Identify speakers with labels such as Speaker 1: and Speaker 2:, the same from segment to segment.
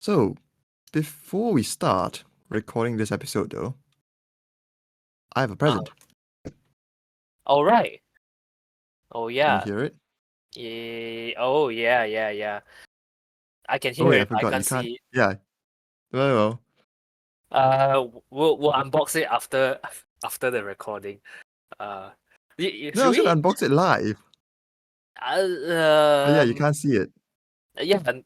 Speaker 1: So, before we start recording this episode, though, I have a present.
Speaker 2: All right. Oh
Speaker 1: Can you
Speaker 2: yeah.
Speaker 1: hear it?
Speaker 2: Oh yeah. I can
Speaker 1: Oh
Speaker 2: hear
Speaker 1: wait, I
Speaker 2: it, but I
Speaker 1: forgot. You
Speaker 2: can't
Speaker 1: can't.
Speaker 2: see it.
Speaker 1: Yeah. Well.
Speaker 2: We'll unbox it after the recording.
Speaker 1: No, I
Speaker 2: Should
Speaker 1: was gonna
Speaker 2: we?
Speaker 1: unbox it live. But yeah, you can't see it.
Speaker 2: Yeah, and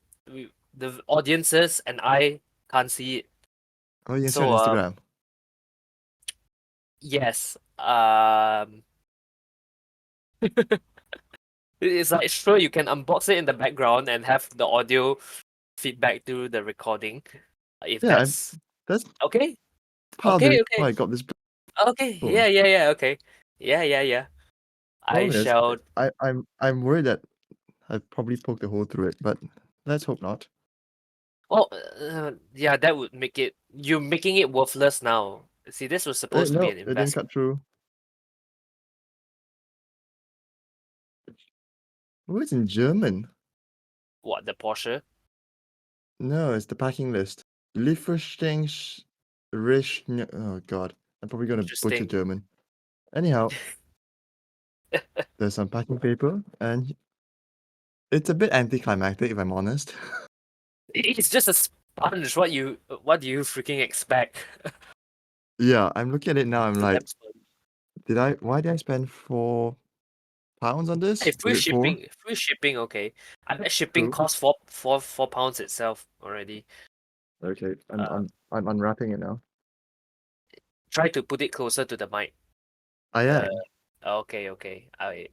Speaker 2: the audiences and I can't see it.
Speaker 1: Oh, you can see it
Speaker 2: So
Speaker 1: on Instagram.
Speaker 2: yes. It's like sure you can unbox it in the background and have the audio feedback through the recording. If
Speaker 1: Yeah,
Speaker 2: that's
Speaker 1: that's
Speaker 2: okay.
Speaker 1: part of the
Speaker 2: Okay,
Speaker 1: reason why
Speaker 2: okay.
Speaker 1: I got this
Speaker 2: Okay,
Speaker 1: phone.
Speaker 2: yeah, okay. Yeah. I
Speaker 1: Problem is,
Speaker 2: shall.
Speaker 1: I'm worried that I probably poked a hole through it, but let's hope not.
Speaker 2: Oh, yeah, that would make it. You're making it worthless now. See, this was supposed to be
Speaker 1: No,
Speaker 2: an
Speaker 1: it didn't cut
Speaker 2: investment.
Speaker 1: through. Oh, it's in German.
Speaker 2: What, the Porsche?
Speaker 1: No, it's the packing list. Lieferstings Oh god, I'm probably gonna butcher
Speaker 2: Interesting.
Speaker 1: German. Anyhow, there's some packing paper, and it's a bit anticlimactic, if I'm honest.
Speaker 2: It's just a sponge. What do you freaking expect?
Speaker 1: Yeah, I'm looking at it now. I'm
Speaker 2: It's a
Speaker 1: like,
Speaker 2: damn sponge.
Speaker 1: why did I spend £4 on this?
Speaker 2: Hey,
Speaker 1: Was it four?
Speaker 2: free shipping. Okay, I bet shipping
Speaker 1: True.
Speaker 2: costs four pounds itself already.
Speaker 1: Okay,
Speaker 2: Uh,
Speaker 1: I'm unwrapping it now.
Speaker 2: Try to put it closer to the mic.
Speaker 1: I
Speaker 2: The
Speaker 1: am.
Speaker 2: okay. I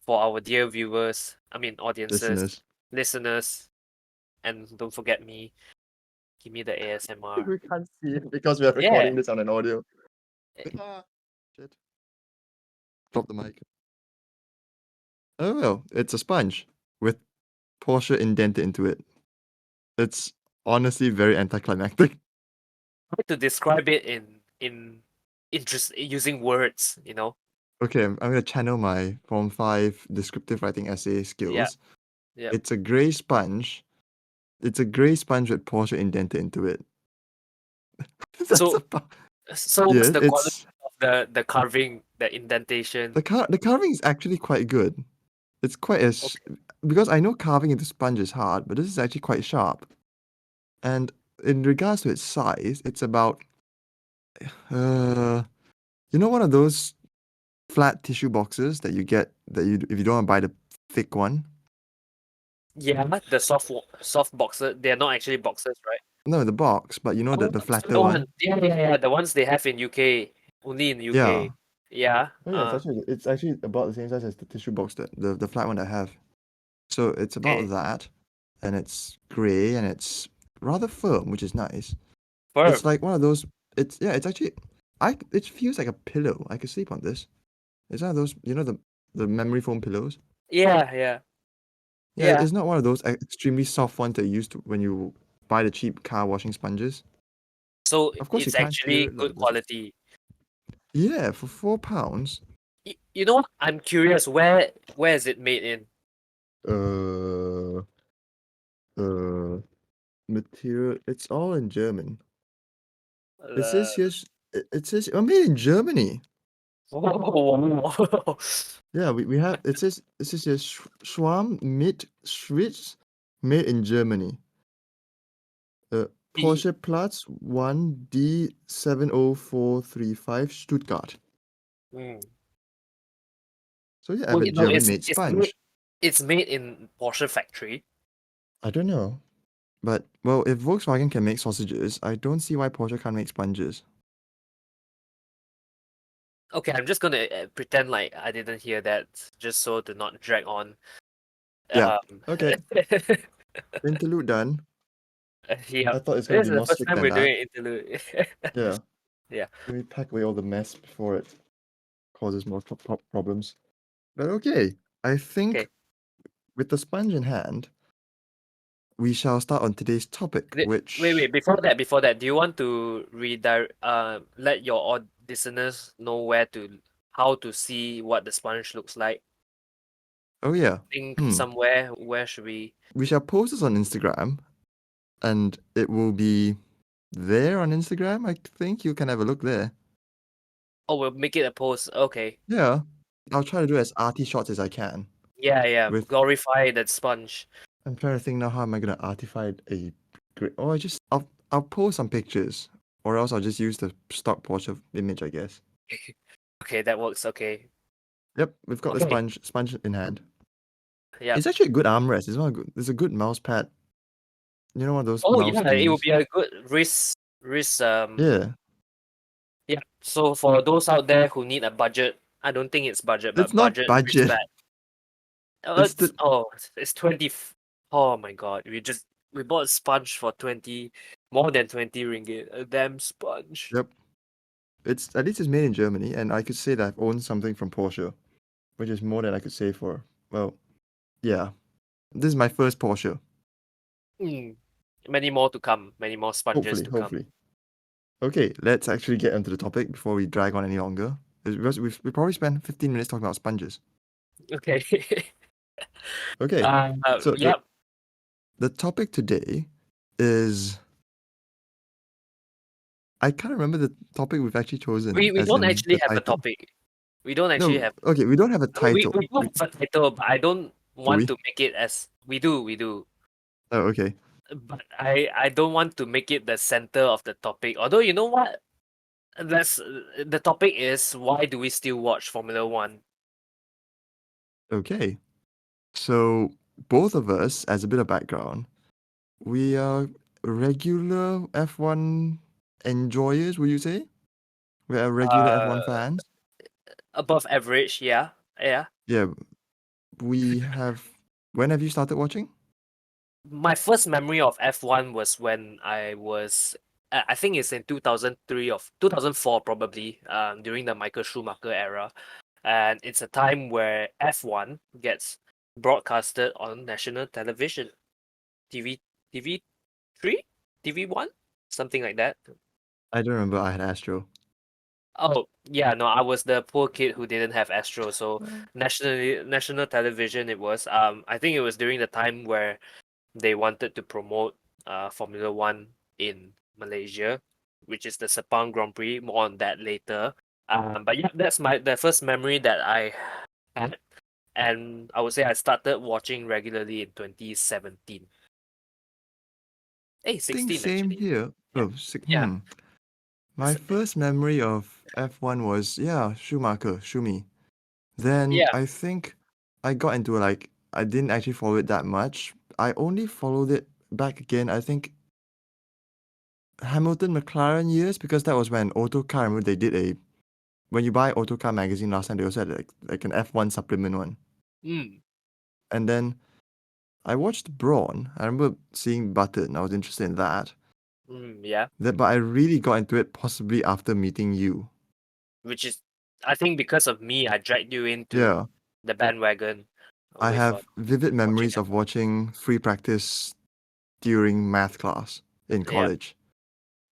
Speaker 2: For our dear viewers, I mean audiences,
Speaker 1: Listeners.
Speaker 2: listeners, and don't forget me. Give me the ASMR.
Speaker 1: We can't see it because we are
Speaker 2: Yeah.
Speaker 1: recording this on an audio. Ah, shit. Drop the mic. Oh well, it's a sponge with Porsche indented into it. It's honestly very anticlimactic.
Speaker 2: Try to describe it in interest using words.
Speaker 1: Okay, I'm gonna channel my Form 5 descriptive writing essay
Speaker 2: Yeah.
Speaker 1: skills.
Speaker 2: Yeah.
Speaker 1: It's a grey sponge. It's a grey sponge with Porsche indented into it. That's
Speaker 2: So
Speaker 1: about...
Speaker 2: what's
Speaker 1: Yeah,
Speaker 2: the quality
Speaker 1: it's...
Speaker 2: of the carving, the indentation?
Speaker 1: The carving is actually quite good. It's quite as...
Speaker 2: Okay.
Speaker 1: Because I know carving into sponge is hard, but this is actually quite sharp. And in regards to its size, it's about... one of those flat tissue boxes that you get if you don't want to buy the thick one?
Speaker 2: Yeah, the soft boxes. They're not actually boxes, right?
Speaker 1: No, the box, but you know
Speaker 2: Oh,
Speaker 1: the
Speaker 2: so
Speaker 1: flatter
Speaker 2: the
Speaker 1: one?
Speaker 2: one. Yeah. The ones they have in UK, only in
Speaker 1: Yeah.
Speaker 2: UK. Yeah.
Speaker 1: Oh yeah, it's actually about the same size as the tissue box that the flat one that I have. So it's about
Speaker 2: Okay.
Speaker 1: that, and it's grey and it's rather firm, which is nice. It's
Speaker 2: Firm.
Speaker 1: like one of those. It's actually it feels like a pillow. I could sleep on this. It's one of those, the memory foam pillows.
Speaker 2: Yeah.
Speaker 1: Yeah,
Speaker 2: Yeah.
Speaker 1: it's not one of those extremely soft ones that you use when you buy the cheap car washing sponges.
Speaker 2: So
Speaker 1: Of course, you
Speaker 2: it's
Speaker 1: can't hear
Speaker 2: actually
Speaker 1: it
Speaker 2: good
Speaker 1: like this.
Speaker 2: quality.
Speaker 1: Yeah, for £4.
Speaker 2: You know what? I'm curious. Where is it made in?
Speaker 1: Uh, material. It's all in German. It says
Speaker 2: Uh,
Speaker 1: here. It says made in Germany.
Speaker 2: oh,
Speaker 1: Yeah, we have. It says here Schwarm mit Schwitz, made in Germany.
Speaker 2: the
Speaker 1: Porsche Platz 1D70435 Stuttgart.
Speaker 2: mm.
Speaker 1: So yeah, I have a
Speaker 2: Wait, no,
Speaker 1: German-made sponge.
Speaker 2: it's made in Porsche factory.
Speaker 1: I don't know. But, well, if Volkswagen can make sausages, I don't see why Porsche can't make sponges.
Speaker 2: Okay, I'm just gonna pretend like I didn't hear that, just so to not drag on.
Speaker 1: Yeah.
Speaker 2: Um,
Speaker 1: Okay. Interlude done.
Speaker 2: yeah,
Speaker 1: I thought it's gonna
Speaker 2: this
Speaker 1: be
Speaker 2: is the
Speaker 1: more
Speaker 2: first
Speaker 1: slick
Speaker 2: time
Speaker 1: than
Speaker 2: we're
Speaker 1: that.
Speaker 2: doing an interlude.
Speaker 1: Yeah.
Speaker 2: Yeah.
Speaker 1: Let me pack away all the mess before it causes more problems. But okay, I think
Speaker 2: Okay.
Speaker 1: with the sponge in hand, we shall start on today's topic, which...
Speaker 2: Wait. Before that, do you want to let your listeners know how to see what the sponge looks like?
Speaker 1: Oh yeah.
Speaker 2: Think somewhere. Where should we?
Speaker 1: We shall post this on Instagram. and it will be there on Instagram. I think you can have a look there.
Speaker 2: Oh, we'll make it a post. Okay.
Speaker 1: Yeah, I'll try to do as arty shots as I can.
Speaker 2: Yeah.
Speaker 1: With
Speaker 2: Glorify that sponge.
Speaker 1: I'm trying to think now, how am I gonna artify a grid? Oh, I'll post some pictures, or else I'll just use the stock Porsche image, I guess.
Speaker 2: Okay, that works. Okay.
Speaker 1: Yep, we've got the
Speaker 2: Okay.
Speaker 1: sponge in hand.
Speaker 2: Yeah.
Speaker 1: It's actually a good armrest. It's a good mouse pad. You know, one of those
Speaker 2: Oh
Speaker 1: mouse
Speaker 2: yeah, it will
Speaker 1: thingies.
Speaker 2: be a good
Speaker 1: Yeah,
Speaker 2: yeah. So for those out there who need a budget, I don't think it's budget,
Speaker 1: it's
Speaker 2: but
Speaker 1: not
Speaker 2: budget wrist
Speaker 1: budget.
Speaker 2: pad.
Speaker 1: It's the
Speaker 2: It's 20. Oh my god, we bought a sponge for 20, more than 20 ringgit. A damn sponge.
Speaker 1: Yep. It's at least it's made in Germany, and I could say that I've owned something from Porsche, which is more than I could say for. Well, yeah. This is my first Porsche.
Speaker 2: Mm. Many more to come. Many more sponges to come.
Speaker 1: Hopefully. Okay, let's actually get into the topic before we drag on any longer. Because we probably spent 15 minutes talking about sponges.
Speaker 2: Okay.
Speaker 1: Okay, so
Speaker 2: Yep.
Speaker 1: the topic today is. I can't remember the topic we've actually chosen,
Speaker 2: We
Speaker 1: as
Speaker 2: don't
Speaker 1: in the
Speaker 2: actually have a
Speaker 1: title.
Speaker 2: topic. We don't actually
Speaker 1: No,
Speaker 2: have.
Speaker 1: okay, we don't have a
Speaker 2: We
Speaker 1: title.
Speaker 2: do have a title, but I don't
Speaker 1: Do
Speaker 2: want
Speaker 1: we?
Speaker 2: to make it as we do.
Speaker 1: Oh, okay.
Speaker 2: But I don't want to make it the center of the topic. Although you know what? That's the topic is why do we still watch Formula One?
Speaker 1: Okay. So, both of us, as a bit of background, we are regular F1 enjoyers, would you say? We are regular
Speaker 2: Uh,
Speaker 1: F1 fans.
Speaker 2: Above average, yeah, yeah.
Speaker 1: Yeah, we have. When have you started watching?
Speaker 2: My first memory of F1 was when I think it's in 2003 or 2004 probably, during the Michael Schumacher era, and it's a time where F1 gets broadcasted on national television, TV, TV3, TV1, something like that.
Speaker 1: I don't remember. I had Astro.
Speaker 2: Oh, yeah, no, I was the poor kid who didn't have Astro, so national television it was. I think it was during the time where they wanted to promote Formula One in Malaysia, which is the Sepang Grand Prix. More on that later. But yeah, that's the first memory that I had, and I would say I started watching regularly in 2017. Hey,
Speaker 1: Think
Speaker 2: 16
Speaker 1: same
Speaker 2: actually.
Speaker 1: here.
Speaker 2: Yeah,
Speaker 1: Oh,
Speaker 2: yeah,
Speaker 1: My first memory of F1 was, yeah, Schumacher, Schumi. Then
Speaker 2: yeah.
Speaker 1: I think I got into like, I didn't actually follow it that much. I only followed it back again, I think, Hamilton McLaren years, because that was when Autocar, I remember they did when you buy Autocar magazine last time, they also had like an F1 supplement one.
Speaker 2: Mm,
Speaker 1: And then I watched Brawn. I remember seeing Button. I was interested in that.
Speaker 2: yeah.
Speaker 1: But I really got into it possibly after meeting you.
Speaker 2: Which is, I think, because of me, I dragged you into
Speaker 1: Yeah.
Speaker 2: the bandwagon
Speaker 1: I
Speaker 2: with
Speaker 1: have vivid
Speaker 2: watching
Speaker 1: memories of
Speaker 2: F1.
Speaker 1: watching free practice during math class in
Speaker 2: Yeah,
Speaker 1: college.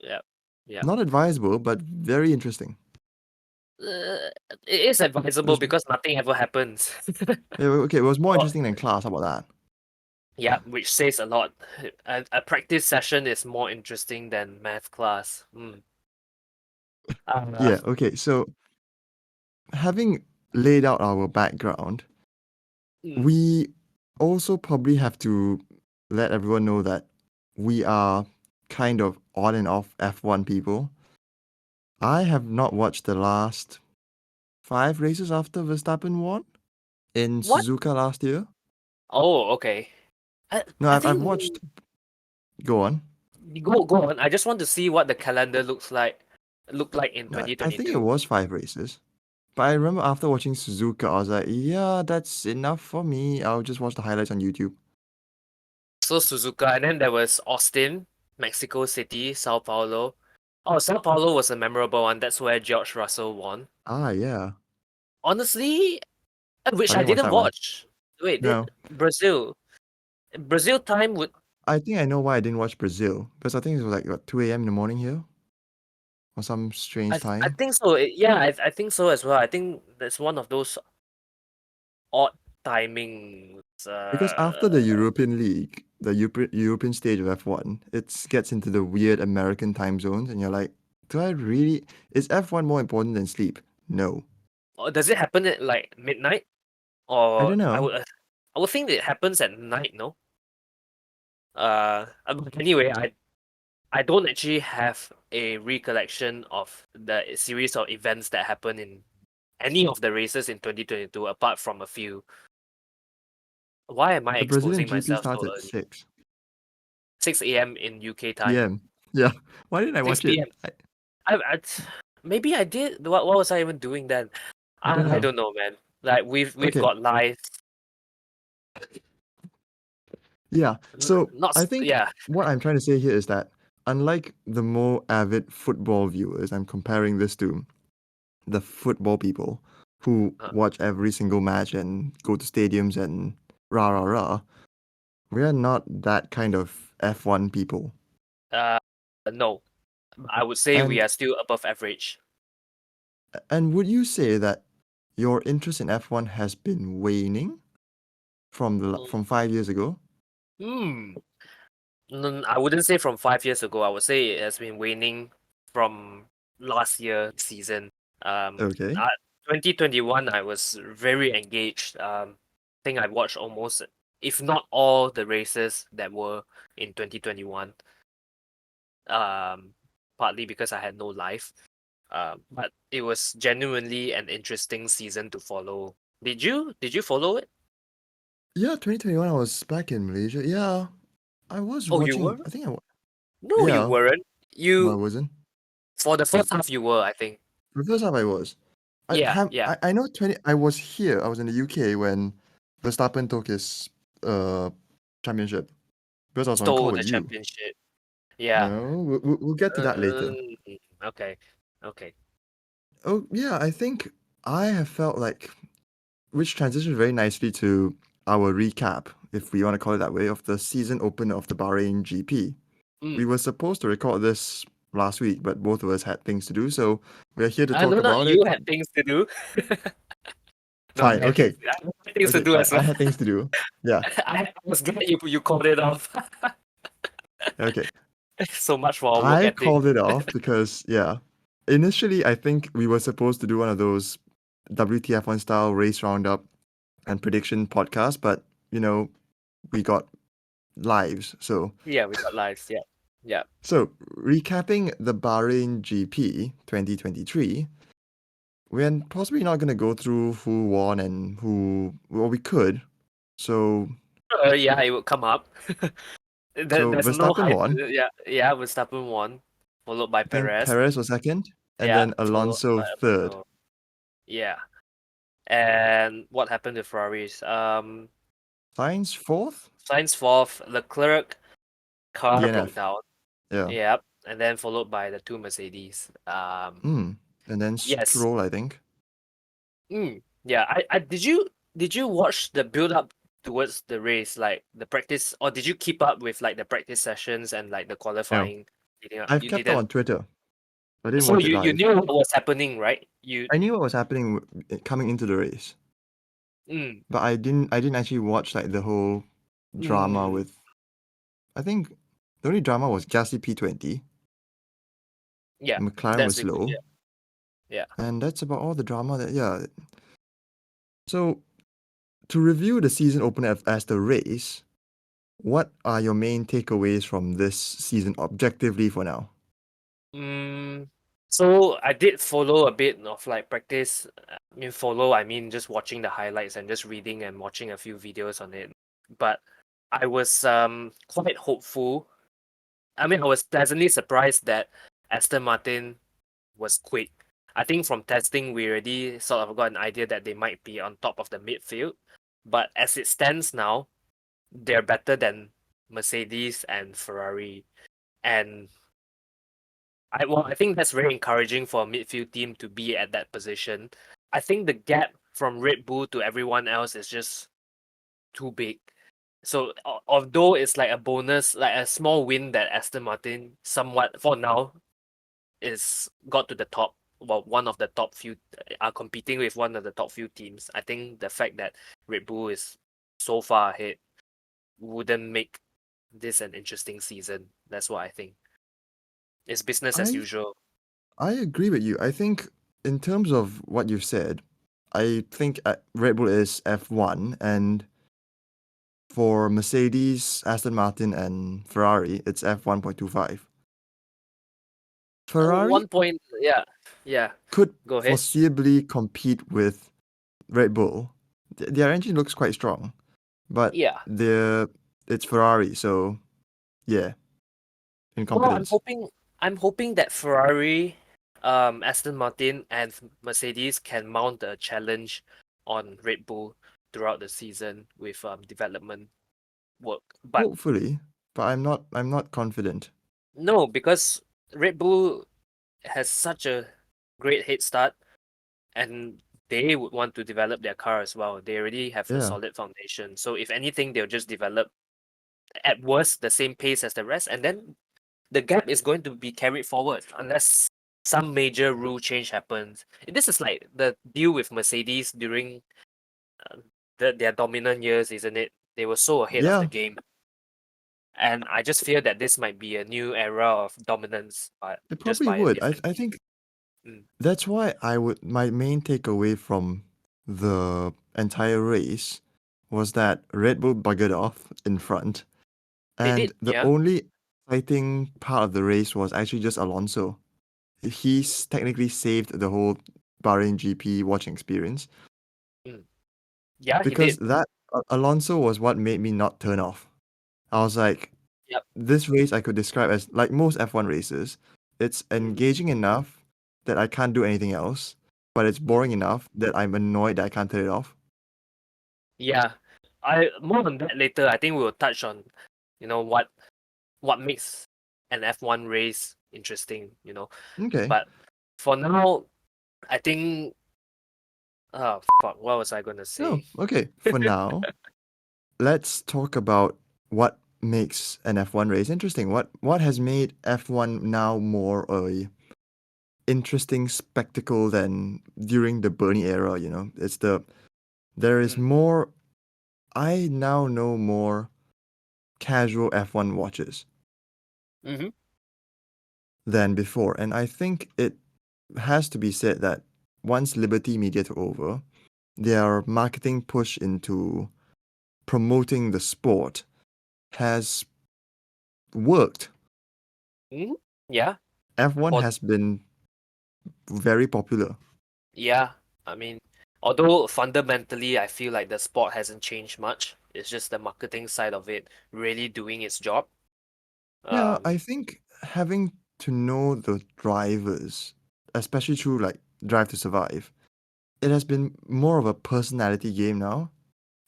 Speaker 2: yeah, yeah.
Speaker 1: Not advisable, but very interesting.
Speaker 2: It is
Speaker 1: It
Speaker 2: advisable
Speaker 1: was,
Speaker 2: because nothing ever happens.
Speaker 1: yeah, okay, it was more
Speaker 2: Oh,
Speaker 1: interesting than class. How about that?
Speaker 2: yeah, which says a lot. A practice session is more interesting than math class. Uh,
Speaker 1: Yeah, okay. So, having laid out our background,
Speaker 2: mm.
Speaker 1: we also probably have to let everyone know that we are kind of on and off F1 people. I have not watched the last 5 races after Verstappen won in
Speaker 2: What?
Speaker 1: Suzuka last year.
Speaker 2: Oh, okay. I,
Speaker 1: No,
Speaker 2: I
Speaker 1: I've
Speaker 2: think
Speaker 1: watched. Go on.
Speaker 2: go on. I just want to see what the calendar look like in
Speaker 1: I think it
Speaker 2: 2022.
Speaker 1: was 5 races. But I remember after watching Suzuka, I was like, yeah, that's enough for me. I'll just watch the highlights on YouTube.
Speaker 2: So Suzuka, and then there was Austin, Mexico City, Sao Paulo. Oh, Sao Paulo was a memorable one. That's where George Russell won.
Speaker 1: Ah, yeah.
Speaker 2: Honestly, which
Speaker 1: I
Speaker 2: I
Speaker 1: didn't watch
Speaker 2: didn't
Speaker 1: that one.
Speaker 2: watch. Wait, did
Speaker 1: No.
Speaker 2: Brazil? Brazil time would.
Speaker 1: I think I know why I didn't watch Brazil. Because I think it was like, what, 2 a.m. in the morning here? Or some strange
Speaker 2: I
Speaker 1: time?
Speaker 2: think so. Yeah, I think so as well. I think that's one of those odd timings.
Speaker 1: Because after the European League, the European stage of F1, it gets into the weird American time zones, and you're like, do I really? Is F1 more important than sleep? No.
Speaker 2: Or does it happen at like midnight?
Speaker 1: I
Speaker 2: Or
Speaker 1: don't know.
Speaker 2: I would think it happens at night, no? Anyway, I don't actually have a recollection of the series of events that happened in any of the races in 2022, apart from a few. Why am I
Speaker 1: The Brazilian
Speaker 2: exposing
Speaker 1: GP
Speaker 2: myself
Speaker 1: starts
Speaker 2: so
Speaker 1: at
Speaker 2: early?
Speaker 1: 6
Speaker 2: 6 a.m. in UK time.
Speaker 1: p.m. Yeah. Why didn't I watch it?
Speaker 2: 6 p.m. I maybe I did. What was I even doing then?
Speaker 1: I don't
Speaker 2: I
Speaker 1: know.
Speaker 2: don't know, man. Like we've
Speaker 1: Okay.
Speaker 2: got live,
Speaker 1: Yeah. So
Speaker 2: not
Speaker 1: I think
Speaker 2: yeah.
Speaker 1: what I'm trying to say here is that unlike the more avid football viewers, I'm comparing this to the football people who
Speaker 2: Uh,
Speaker 1: watch every single match and go to stadiums and rah rah rah. We're not that kind of F1 people.
Speaker 2: uh, no, I would say we
Speaker 1: And
Speaker 2: are still above average.
Speaker 1: and would you say that your interest in F1 has been waning from 5 years ago?
Speaker 2: Hmm. I wouldn't say from 5 years ago. I would say it has been waning from last year season.
Speaker 1: Okay.
Speaker 2: Uh, 2021, I was very engaged. I think I watched almost, if not all, the races that were in 2021. Um, Partly because I had no life. But it was genuinely an interesting season to follow. Did you follow it?
Speaker 1: Yeah, 2021 I was back in Malaysia. Yeah, I was
Speaker 2: Oh, you
Speaker 1: watching.
Speaker 2: were?
Speaker 1: I think
Speaker 2: No, you
Speaker 1: yeah.
Speaker 2: weren't.
Speaker 1: No, I
Speaker 2: You
Speaker 1: wasn't.
Speaker 2: For the first half you were, I think.
Speaker 1: The first time I was.
Speaker 2: Yeah, yeah.
Speaker 1: I know 20 I was here. I was in the UK when Verstappen took his uh championship because I was on a call
Speaker 2: Stole
Speaker 1: with
Speaker 2: the
Speaker 1: you.
Speaker 2: championship. Yeah.
Speaker 1: No, we'll get to that later.
Speaker 2: Um, okay. Okay.
Speaker 1: Oh, yeah, I think I have felt like which transitions very nicely to our recap, if we want to call it that way, of the season opener of the Bahrain GP. We
Speaker 2: Mm.
Speaker 1: were supposed to record this last week, but both of us had things to do, so we're here to talk
Speaker 2: No, no,
Speaker 1: about it.
Speaker 2: you had things to do. No,
Speaker 1: Fine, okay.
Speaker 2: I had things to
Speaker 1: Okay,
Speaker 2: do
Speaker 1: fine.
Speaker 2: as
Speaker 1: I
Speaker 2: well.
Speaker 1: had things to do. Yeah,
Speaker 2: I was glad you called it off.
Speaker 1: okay.
Speaker 2: So much for work
Speaker 1: I
Speaker 2: ethic.
Speaker 1: called it off because, yeah, initially I think we were supposed to do one of those WTF1 style race roundup and prediction podcasts, but, we got lives. So,
Speaker 2: Yeah, we got lives. Yeah. Yeah.
Speaker 1: so recapping the Bahrain GP 2023, we're possibly not going to go through who won and who, well, we could. So,
Speaker 2: Yeah, it would come up.
Speaker 1: so
Speaker 2: There's no
Speaker 1: Verstappen
Speaker 2: hype.
Speaker 1: won.
Speaker 2: Yeah, Verstappen won, followed by
Speaker 1: I think
Speaker 2: Perez.
Speaker 1: Perez was second, and
Speaker 2: Yeah,
Speaker 1: then
Speaker 2: followed
Speaker 1: Alonso
Speaker 2: by
Speaker 1: third.
Speaker 2: Alonso. Yeah. And what happened to Ferraris?
Speaker 1: Sainz fourth,
Speaker 2: Sainz fourth, Leclerc car broke
Speaker 1: DNF.
Speaker 2: down.
Speaker 1: Yeah.
Speaker 2: Yep, and then followed by the two Mercedes.
Speaker 1: And then
Speaker 2: Yes.
Speaker 1: Stroll, I think.
Speaker 2: Yeah. I did you watch the build up towards the race, like the practice, or did you keep up with like the practice sessions and like the
Speaker 1: No,
Speaker 2: qualifying leading up?
Speaker 1: I've
Speaker 2: You
Speaker 1: kept up
Speaker 2: didn't.
Speaker 1: on Twitter. I didn't
Speaker 2: So
Speaker 1: watch it
Speaker 2: you
Speaker 1: live.
Speaker 2: knew what was happening, right? You
Speaker 1: I knew what was happening coming into the race,
Speaker 2: mm,
Speaker 1: but I didn't actually watch like the whole drama
Speaker 2: mm,
Speaker 1: with. I think the only drama was Gasly P20.
Speaker 2: yeah,
Speaker 1: McLaren was
Speaker 2: that's it.
Speaker 1: slow,
Speaker 2: Yeah, yeah.
Speaker 1: and that's about all the drama that. Yeah. So to review the season opener as the race, what are your main takeaways from this season objectively for now?
Speaker 2: Mm, so I did follow a bit of like practice. I mean just watching the highlights and just reading and watching a few videos on it. But I was quite hopeful. I mean, I was pleasantly surprised that Aston Martin was quick. I think from testing we already sort of got an idea that they might be on top of the midfield. But as it stands now, they're better than Mercedes and Ferrari. And I think that's very encouraging for a midfield team to be at that position. I think the gap from Red Bull to everyone else is just too big. So although it's like a bonus, like a small win that Aston Martin somewhat for now is got to the top, well, one of the top few are competing with one of the top few teams. I think the fact that Red Bull is so far ahead wouldn't make this an interesting season. That's what I think. It's business as
Speaker 1: I
Speaker 2: usual.
Speaker 1: I agree with you. I think in terms of what you've said, I think Red Bull is F1, and for Mercedes, Aston Martin, and Ferrari, it's F1.25. Ferrari
Speaker 2: 1 point, yeah, yeah.
Speaker 1: could
Speaker 2: Go ahead.
Speaker 1: foreseeably compete with Red Bull. Their engine looks quite strong, but
Speaker 2: Yeah.
Speaker 1: it's Ferrari, so yeah, in
Speaker 2: Well, I'm
Speaker 1: confidence.
Speaker 2: hoping I'm hoping that Ferrari, Aston Martin, and Mercedes can mount a challenge on Red Bull throughout the season with development work. But
Speaker 1: Hopefully, but I'm not confident.
Speaker 2: no, because Red Bull has such a great head start, and they would want to develop their car as well. They already have a
Speaker 1: Yeah.
Speaker 2: solid foundation. So if anything, they'll just develop at worst the same pace as the rest, and then the gap is going to be carried forward unless some major rule change happens. This is like the deal with Mercedes during uh, their dominant years, isn't it? They were so ahead of the
Speaker 1: Yeah,
Speaker 2: game, and I just fear that this might be a new era of dominance, but
Speaker 1: it
Speaker 2: just
Speaker 1: probably
Speaker 2: by a
Speaker 1: would. I
Speaker 2: different
Speaker 1: I
Speaker 2: team.
Speaker 1: think
Speaker 2: Mm.
Speaker 1: that's why my main takeaway from the entire race was that Red Bull buggered off in front,
Speaker 2: They
Speaker 1: and
Speaker 2: did,
Speaker 1: the
Speaker 2: yeah.
Speaker 1: only exciting part of the race was actually just Alonso. He's technically saved the whole Bahrain GP watching experience
Speaker 2: Mm. Yeah, he
Speaker 1: because
Speaker 2: did.
Speaker 1: that Alonso was what made me not turn off. I was like,
Speaker 2: Yep.
Speaker 1: this race I could describe as like most F1 races. It's
Speaker 2: Hmm.
Speaker 1: engaging enough that I can't do anything else, but it's boring
Speaker 2: Hmm.
Speaker 1: enough that I'm annoyed that I can't turn it off.
Speaker 2: Yeah, I more on that later. I think we'll touch on, what makes an F1 race interesting.
Speaker 1: Okay.
Speaker 2: But for now, I think, oh fuck, what was I gonna
Speaker 1: Oh,
Speaker 2: say?
Speaker 1: okay. For now, let's talk about what makes an F1 race interesting. What has made F1 now more a interesting spectacle than during the Bernie era, there is
Speaker 2: Mm.
Speaker 1: more I now know more casual F1 watchers
Speaker 2: Mm-hmm.
Speaker 1: than before. And I think it has to be said that once Liberty Media took over, their marketing push into promoting the sport has worked.
Speaker 2: Hmm. Yeah.
Speaker 1: F1
Speaker 2: For
Speaker 1: has been very popular.
Speaker 2: yeah, I mean, although fundamentally I feel like the sport hasn't changed much. It's just the marketing side of it really doing its job.
Speaker 1: Yeah, I
Speaker 2: Um,
Speaker 1: think having to know the drivers, especially through like Drive to Survive, it has been more of a personality game now.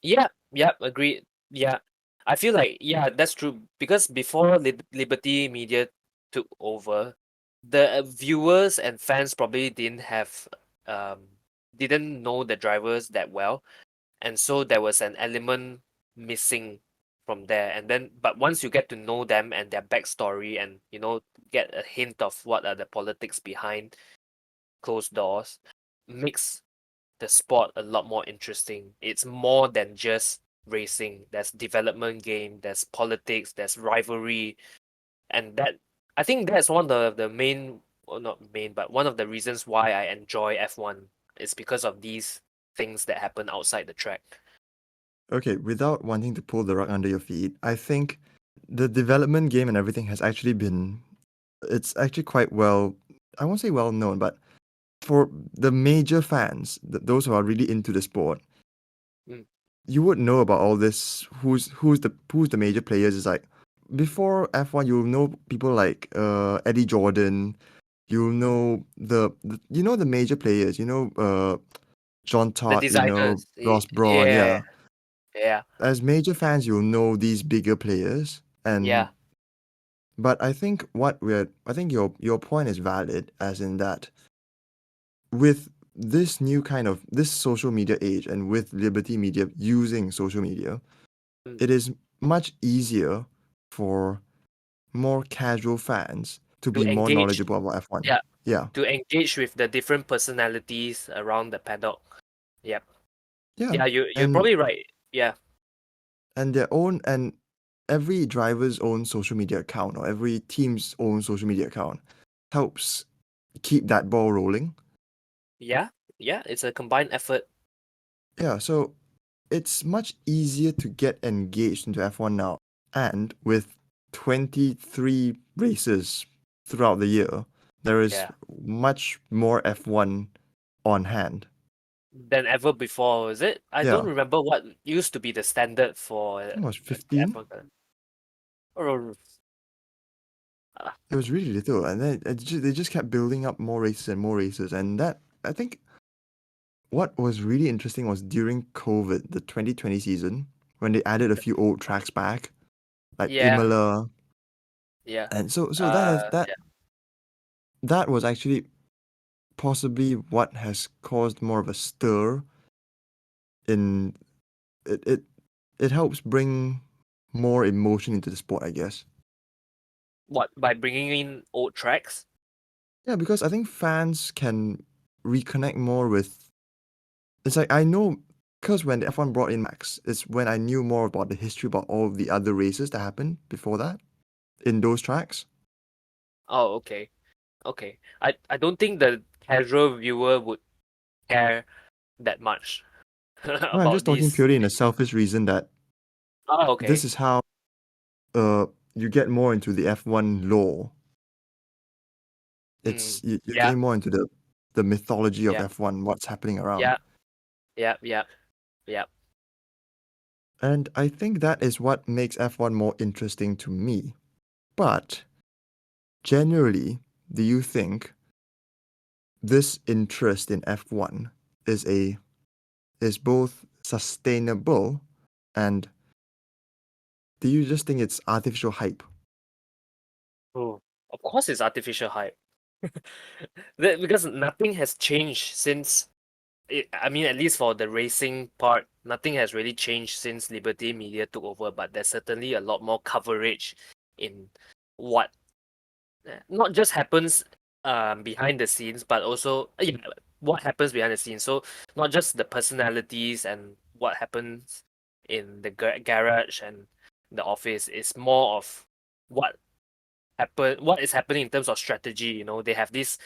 Speaker 2: yeah, yeah, agreed. Yeah, I feel like yeah, that's true because before Liberty Media took over, the viewers and fans probably didn't know the drivers that well, and so there was an element missing from there. And then, but once you get to know them and their backstory, and get a hint of what are the politics behind closed doors, makes the sport a lot more interesting. It's more than just racing. There's development game, there's politics, there's rivalry, and that I think that's one of the main, well, not main, but one of the reasons why I enjoy F1 is because of these things that happen outside the track.
Speaker 1: Okay, without wanting to pull the rug under your feet, I think the development game and everything has actually been, it's actually quite well, I won't say well known, but for the major fans, those who are really into the sport,
Speaker 2: Mm.
Speaker 1: you would know about all this. Who's the major players? Is like before F1, you'll know people like Eddie Jordan. You'll
Speaker 2: Mm.
Speaker 1: know the major players. John
Speaker 2: The
Speaker 1: Todd.
Speaker 2: designers,
Speaker 1: Ross Brawn.
Speaker 2: yeah,
Speaker 1: Yeah,
Speaker 2: yeah,
Speaker 1: as major fans, you'll know these bigger players.
Speaker 2: yeah.
Speaker 1: But I think your point is valid, as in that with this new kind of this social media age and with Liberty Media using social media,
Speaker 2: Mm.
Speaker 1: it is much easier for more casual fans to
Speaker 2: To
Speaker 1: be more
Speaker 2: engage,
Speaker 1: knowledgeable about F1.
Speaker 2: yeah,
Speaker 1: Yeah.
Speaker 2: to engage with the different personalities around the paddock. Yep.
Speaker 1: Yeah.
Speaker 2: Yeah, you're
Speaker 1: And
Speaker 2: probably right. Yeah.
Speaker 1: and their own and every driver's own social media account or every team's own social media account helps keep that ball rolling.
Speaker 2: Yeah, it's a combined effort.
Speaker 1: Yeah, so it's much easier to get engaged into F1 now. And with 23 races throughout the year, there is
Speaker 2: Yeah,
Speaker 1: much more F1 on hand.
Speaker 2: than ever before, is it? I don't
Speaker 1: Yeah,
Speaker 2: remember what used to be the standard for
Speaker 1: I think it was
Speaker 2: the
Speaker 1: 15.
Speaker 2: F1. Or,
Speaker 1: It was really little, and then they just kept building up more races and more races. And that, I think, what was really interesting was during COVID, the 2020 season, when they added a few old tracks back, like
Speaker 2: yeah,
Speaker 1: Imola,
Speaker 2: yeah.
Speaker 1: and so
Speaker 2: Uh, yeah.
Speaker 1: that was actually possibly what has caused more of a stir in it. It helps bring more emotion into the sport, I guess.
Speaker 2: What, by bringing in old tracks?
Speaker 1: Yeah, because I think fans can reconnect more with. It's like I know because when the F1 brought in Max, it's when I knew more about the history about all of the other races that happened before that in those tracks.
Speaker 2: Oh, okay, okay. I don't think the casual viewer would care that much
Speaker 1: No, I'm
Speaker 2: about
Speaker 1: just talking
Speaker 2: these.
Speaker 1: purely in a selfish reason that
Speaker 2: Oh,
Speaker 1: this
Speaker 2: okay.
Speaker 1: is how you get more into the F1 lore.
Speaker 2: Mm.
Speaker 1: You're
Speaker 2: Yeah,
Speaker 1: getting more into the mythology of
Speaker 2: yeah,
Speaker 1: F1, what's happening around.
Speaker 2: yeah, yeah, yeah, yeah.
Speaker 1: And I think that is what makes F1 more interesting to me. But generally, do you think this interest in F1 is a is both sustainable and do you just think it's artificial hype?
Speaker 2: Oh, of course it's artificial hype. Because nothing has changed since I mean, at least for the racing part, nothing has really changed since Liberty Media took over, but there's certainly a lot more coverage in what not just happens behind the scenes, but also yeah, what happens behind the scenes. So not just the personalities and what happens in the garage and the office. It's more of what what is happening in terms of strategy. They have these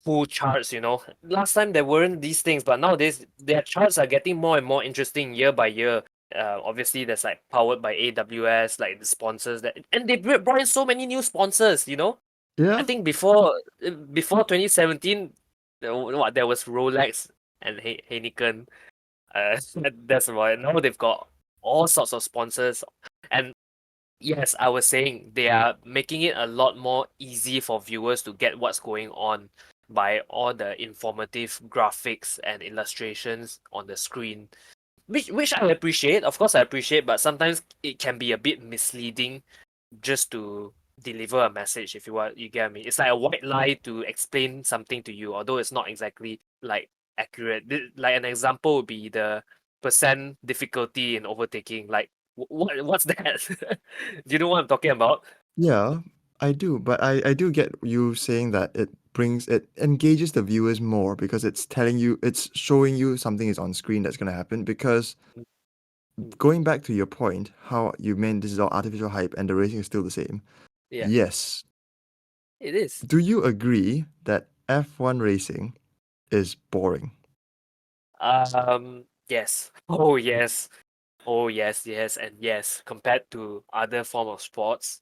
Speaker 2: full charts. Last time there weren't these things, but nowadays their charts are getting more and more interesting year by year. Obviously, there's like powered by AWS, like the sponsors and they brought in so many new sponsors. I
Speaker 1: Yeah.
Speaker 2: think before 2017, there was Rolex and Heineken. That's why now they've got all sorts of sponsors, and yes, I was saying they are making it a lot more easy for viewers to get what's going on by all the informative graphics and illustrations on the screen. Which I appreciate, of course I appreciate, but sometimes it can be a bit misleading just to deliver a message, if you get me. It's like a white lie to explain something to you, although it's not exactly like accurate. Like an example would be the percent difficulty in overtaking. Like what's that? Do you know what I'm talking about?
Speaker 1: Yeah, I do, but I do get you saying that it engages the viewers more because it's showing you something is on screen that's gonna happen. Because
Speaker 2: Mm.
Speaker 1: going back to your point, how you meant this is all artificial hype and the racing is still the same.
Speaker 2: Yeah,
Speaker 1: Yes.
Speaker 2: it is.
Speaker 1: Do you agree that F1 racing is boring?
Speaker 2: Yes. Oh yes. Oh yes, yes, and yes. Compared to other form of sports.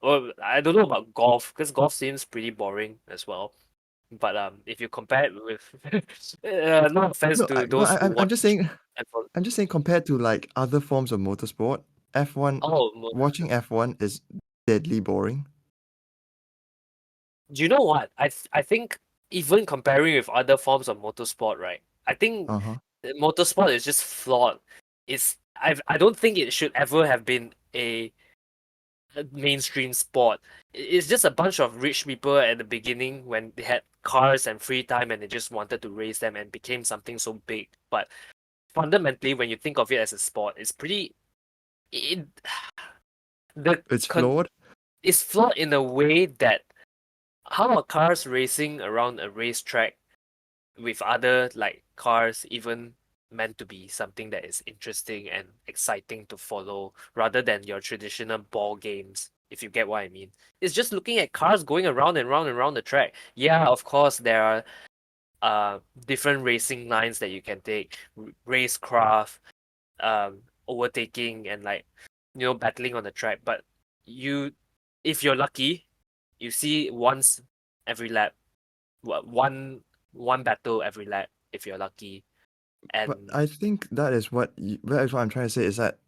Speaker 2: Well, I don't know about golf because golf seems pretty boring as well. But if you compare it with, no offense
Speaker 1: No,
Speaker 2: to those who
Speaker 1: I'm
Speaker 2: watch
Speaker 1: just saying
Speaker 2: and for
Speaker 1: I'm just saying compared to like other forms of motorsport, F1
Speaker 2: oh,
Speaker 1: watching F1 is deadly boring.
Speaker 2: do you know what? I think even comparing with other forms of motorsport, right? I think
Speaker 1: Uh-huh.
Speaker 2: motorsport is just flawed. I don't think it should ever have been a mainstream sport. It's just a bunch of rich people at the beginning when they had cars and free time and they just wanted to race them and became something so big. But fundamentally, when you think of it as a sport, it's pretty. It the
Speaker 1: It's
Speaker 2: con
Speaker 1: flawed.
Speaker 2: It's flawed in a way that how are cars racing around a racetrack with other like cars even meant to be something that is interesting and exciting to follow rather than your traditional ball games, if you get what I mean. It's just looking at cars going around and round and round the track. Yeah, of course there are different racing lines that you can take, racecraft, overtaking and like battling on the track. But you, if you're lucky, you see once every lap, one battle every lap if you're lucky.
Speaker 1: But
Speaker 2: And
Speaker 1: I think that is what I'm trying to say is that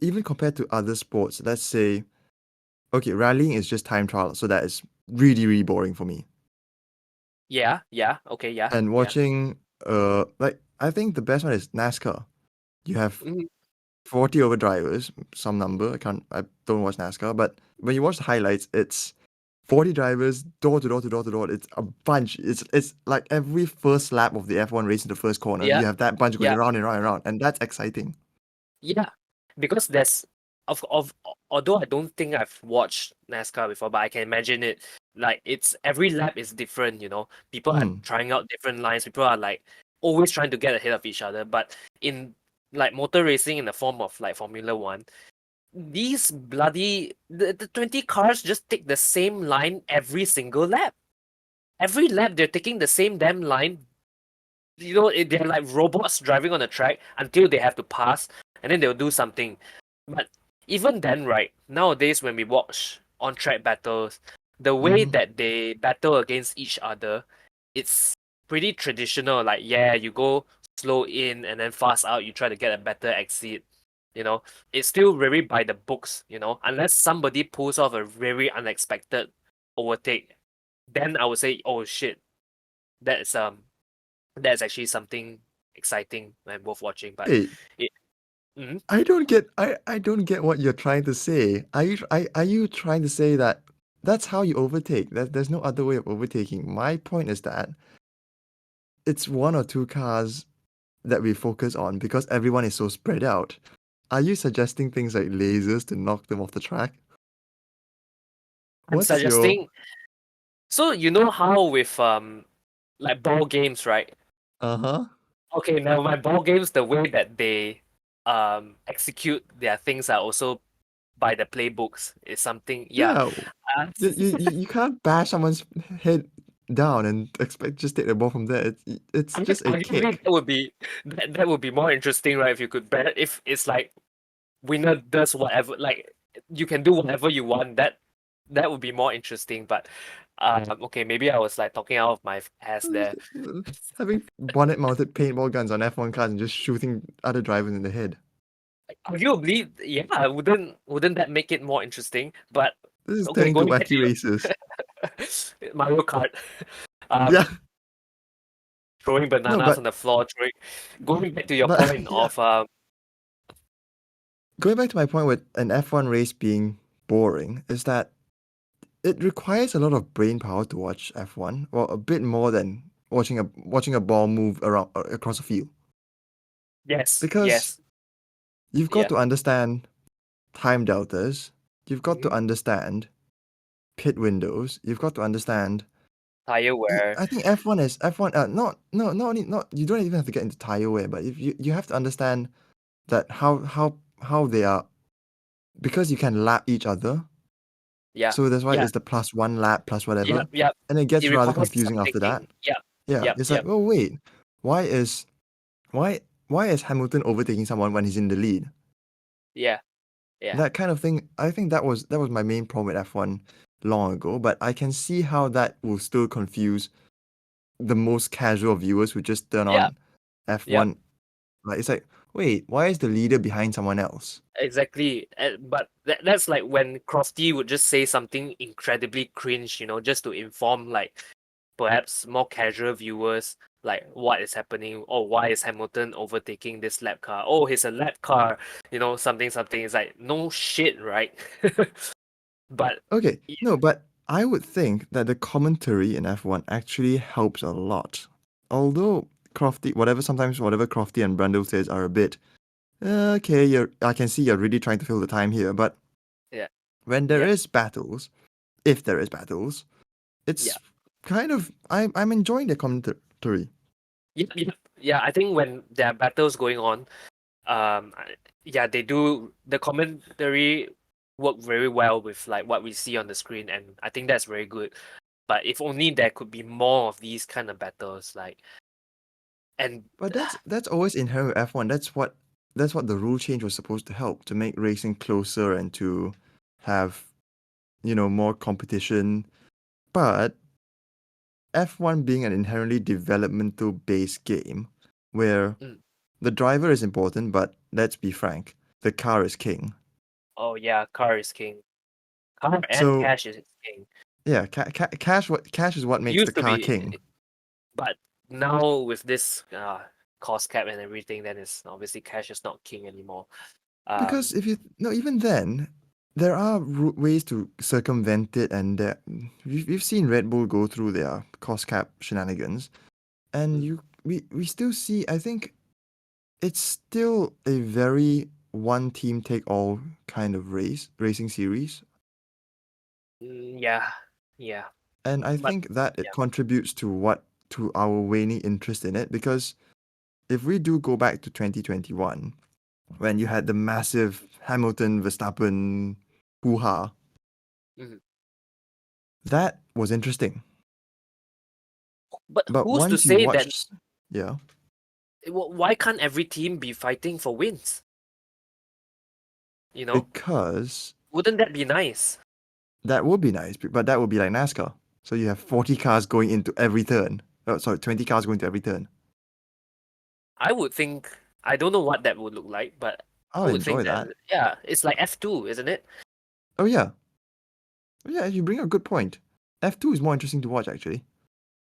Speaker 1: even compared to other sports, let's say, okay, rallying is just time trial, so that is really, really boring for me.
Speaker 2: yeah, okay,
Speaker 1: And
Speaker 2: yeah.
Speaker 1: watching, like I think the best one is NASCAR. You have
Speaker 2: Mhm.
Speaker 1: 40 over drivers, some number. I don't watch NASCAR, but when you watch the highlights, it's 40 drivers, door to door to door to door. It's a bunch. It's like every first lap of the F1 race in the first corner,
Speaker 2: Yeah,
Speaker 1: you have that bunch going
Speaker 2: yeah,
Speaker 1: around and around and around, and that's exciting.
Speaker 2: yeah. Because there's although I don't think I've watched NASCAR before, but I can imagine it. Like it's every lap is different, People are
Speaker 1: Hmm.
Speaker 2: trying out different lines. People are like always trying to get ahead of each other. But in like motor racing in the form of like Formula One, these the 20 cars just take the same line every single lap. Every lap they're taking the same damn line. They're like robots driving on the track until they have to pass, and then they'll do something. But even then, right, nowadays when we watch on track battles, the way
Speaker 1: Mm-hmm.
Speaker 2: that they battle against each other, it's pretty traditional. Like, yeah, you go slow in and then fast out, you try to get a better exit. You know, it's still very by the books, unless somebody pulls off a very unexpected overtake, then I would say, oh shit, that's that's actually something exciting and worth watching. But
Speaker 1: Wait,
Speaker 2: it, mhm.
Speaker 1: I don't get what you're trying to say. Are you trying to say that that's how you overtake? There's no other way of overtaking. My point is that it's one or two cars that we focus on because everyone is so spread out. Are you suggesting things like lasers to knock them off the track?
Speaker 2: I'm
Speaker 1: What's your
Speaker 2: suggesting. So you know how with like ball games, right?
Speaker 1: uh-huh?
Speaker 2: Okay, now my ball games, the way that they execute their things are also by the playbooks is something. Yeah.
Speaker 1: Yeah.
Speaker 2: Uh,
Speaker 1: You can't bash someone's head down and expect just take the ball from there. It's
Speaker 2: I mean,
Speaker 1: just a
Speaker 2: arguably
Speaker 1: kick.
Speaker 2: that would be more interesting, right? If you could bet if it's like winner does whatever, like you can do whatever you want. That would be more interesting. But okay, maybe I was like talking out of my ass there.
Speaker 1: Having bonnet mounted paintball guns on F1 cars and just shooting other drivers in the head.
Speaker 2: Arguably, yeah, wouldn't that make it more interesting? But
Speaker 1: This is
Speaker 2: okay,
Speaker 1: turning to
Speaker 2: going back to
Speaker 1: wacky races.
Speaker 2: your Mario Kart,
Speaker 1: Yeah.
Speaker 2: um, throwing
Speaker 1: No,
Speaker 2: bananas on the floor, going back to your
Speaker 1: but
Speaker 2: point
Speaker 1: yeah.
Speaker 2: of
Speaker 1: Going back to my point with an F1 race being boring is that it requires a lot of brain power to watch F1, or a bit more than watching a ball move around across a field.
Speaker 2: yes,
Speaker 1: Because
Speaker 2: yes,
Speaker 1: you've got
Speaker 2: yeah,
Speaker 1: to understand time deltas, you've got to
Speaker 2: hmm
Speaker 1: understand pit windows, you've got to understand.
Speaker 2: tire wear,
Speaker 1: I think F1 is F1. Not only not you don't even have to get into tire wear, but if you have to understand that how they are because you can lap each other.
Speaker 2: yeah,
Speaker 1: So that's why
Speaker 2: yeah,
Speaker 1: it's the plus one lap plus
Speaker 2: yeah,
Speaker 1: whatever,
Speaker 2: yeah.
Speaker 1: and it
Speaker 2: It
Speaker 1: gets rather
Speaker 2: requires some
Speaker 1: confusing after that.
Speaker 2: thinking. Yeah,
Speaker 1: Yeah,
Speaker 2: yeah,
Speaker 1: it's
Speaker 2: yeah,
Speaker 1: like, oh wait, why is why why is Hamilton overtaking someone when he's in the lead?
Speaker 2: yeah, yeah,
Speaker 1: That kind of thing. I think that was my main problem with F1 long ago, but I can see how that will still confuse the most casual viewers who just turn
Speaker 2: yeah,
Speaker 1: on
Speaker 2: yeah.
Speaker 1: F1. Like it's like, wait, why is the leader behind someone else?
Speaker 2: Exactly. But that's like when Crofty would just say something incredibly cringe, just to inform like perhaps more casual viewers like what is happening or why is Hamilton overtaking this lap car? Oh, he's a lap car, something something. It's like no shit, right? But
Speaker 1: Okay,
Speaker 2: y-
Speaker 1: no, but I would think that the commentary in F1 actually helps a lot. Although sometimes whatever Crofty and Brundle says are a bit, okay, I can see you're really trying to fill the time here, but
Speaker 2: yeah,
Speaker 1: when there
Speaker 2: yeah,
Speaker 1: is battles, if there is battles,
Speaker 2: yeah.
Speaker 1: it's kind of, I'm enjoying the commentary.
Speaker 2: Yep, yep, yeah, I think when there are battles going on, yeah, they do the commentary work very well with like what we see on the screen, and I think that's very good. But if only there could be more of these kind of battles, like and
Speaker 1: But that's always inherent with F1. That's what the rule change was supposed to help, to make racing closer and to have, more competition. But F1 being an inherently developmental based game where
Speaker 2: mm,
Speaker 1: the driver is important, but let's be frank, the car is king.
Speaker 2: oh yeah, car is king. Car and
Speaker 1: So
Speaker 2: cash is king.
Speaker 1: yeah, cash is what
Speaker 2: It
Speaker 1: makes the
Speaker 2: used to
Speaker 1: car
Speaker 2: be,
Speaker 1: king.
Speaker 2: but now with this cost cap and everything, then it's obviously cash is not king anymore.
Speaker 1: Because
Speaker 2: Um,
Speaker 1: if you no, even then, there are ways to circumvent it, and we've seen Red Bull go through their cost cap shenanigans, and
Speaker 2: mm,
Speaker 1: we still see. I think it's still a very one team take all kind of racing series,
Speaker 2: yeah, yeah,
Speaker 1: and I
Speaker 2: but
Speaker 1: think that it
Speaker 2: yeah,
Speaker 1: contributes to our waning interest in it, because if we do go back to 2021, when you had the massive Hamilton Verstappen hoo-ha,
Speaker 2: mhm.
Speaker 1: that was interesting.
Speaker 2: But
Speaker 1: But
Speaker 2: who's to
Speaker 1: once you
Speaker 2: say that?
Speaker 1: watched, yeah,
Speaker 2: Why can't every team be fighting for wins? You know,
Speaker 1: because
Speaker 2: wouldn't that be nice?
Speaker 1: that would be nice, but that would be like NASCAR. So you have 40 cars going into every turn. Oh, sorry, 20 cars going to every turn.
Speaker 2: I would think I don't know what that would look like, but I
Speaker 1: I'll
Speaker 2: would
Speaker 1: enjoy
Speaker 2: think that
Speaker 1: that.
Speaker 2: yeah, it's like F2, isn't it?
Speaker 1: Oh yeah, yeah. You bring a good point. F2 is more interesting to watch actually.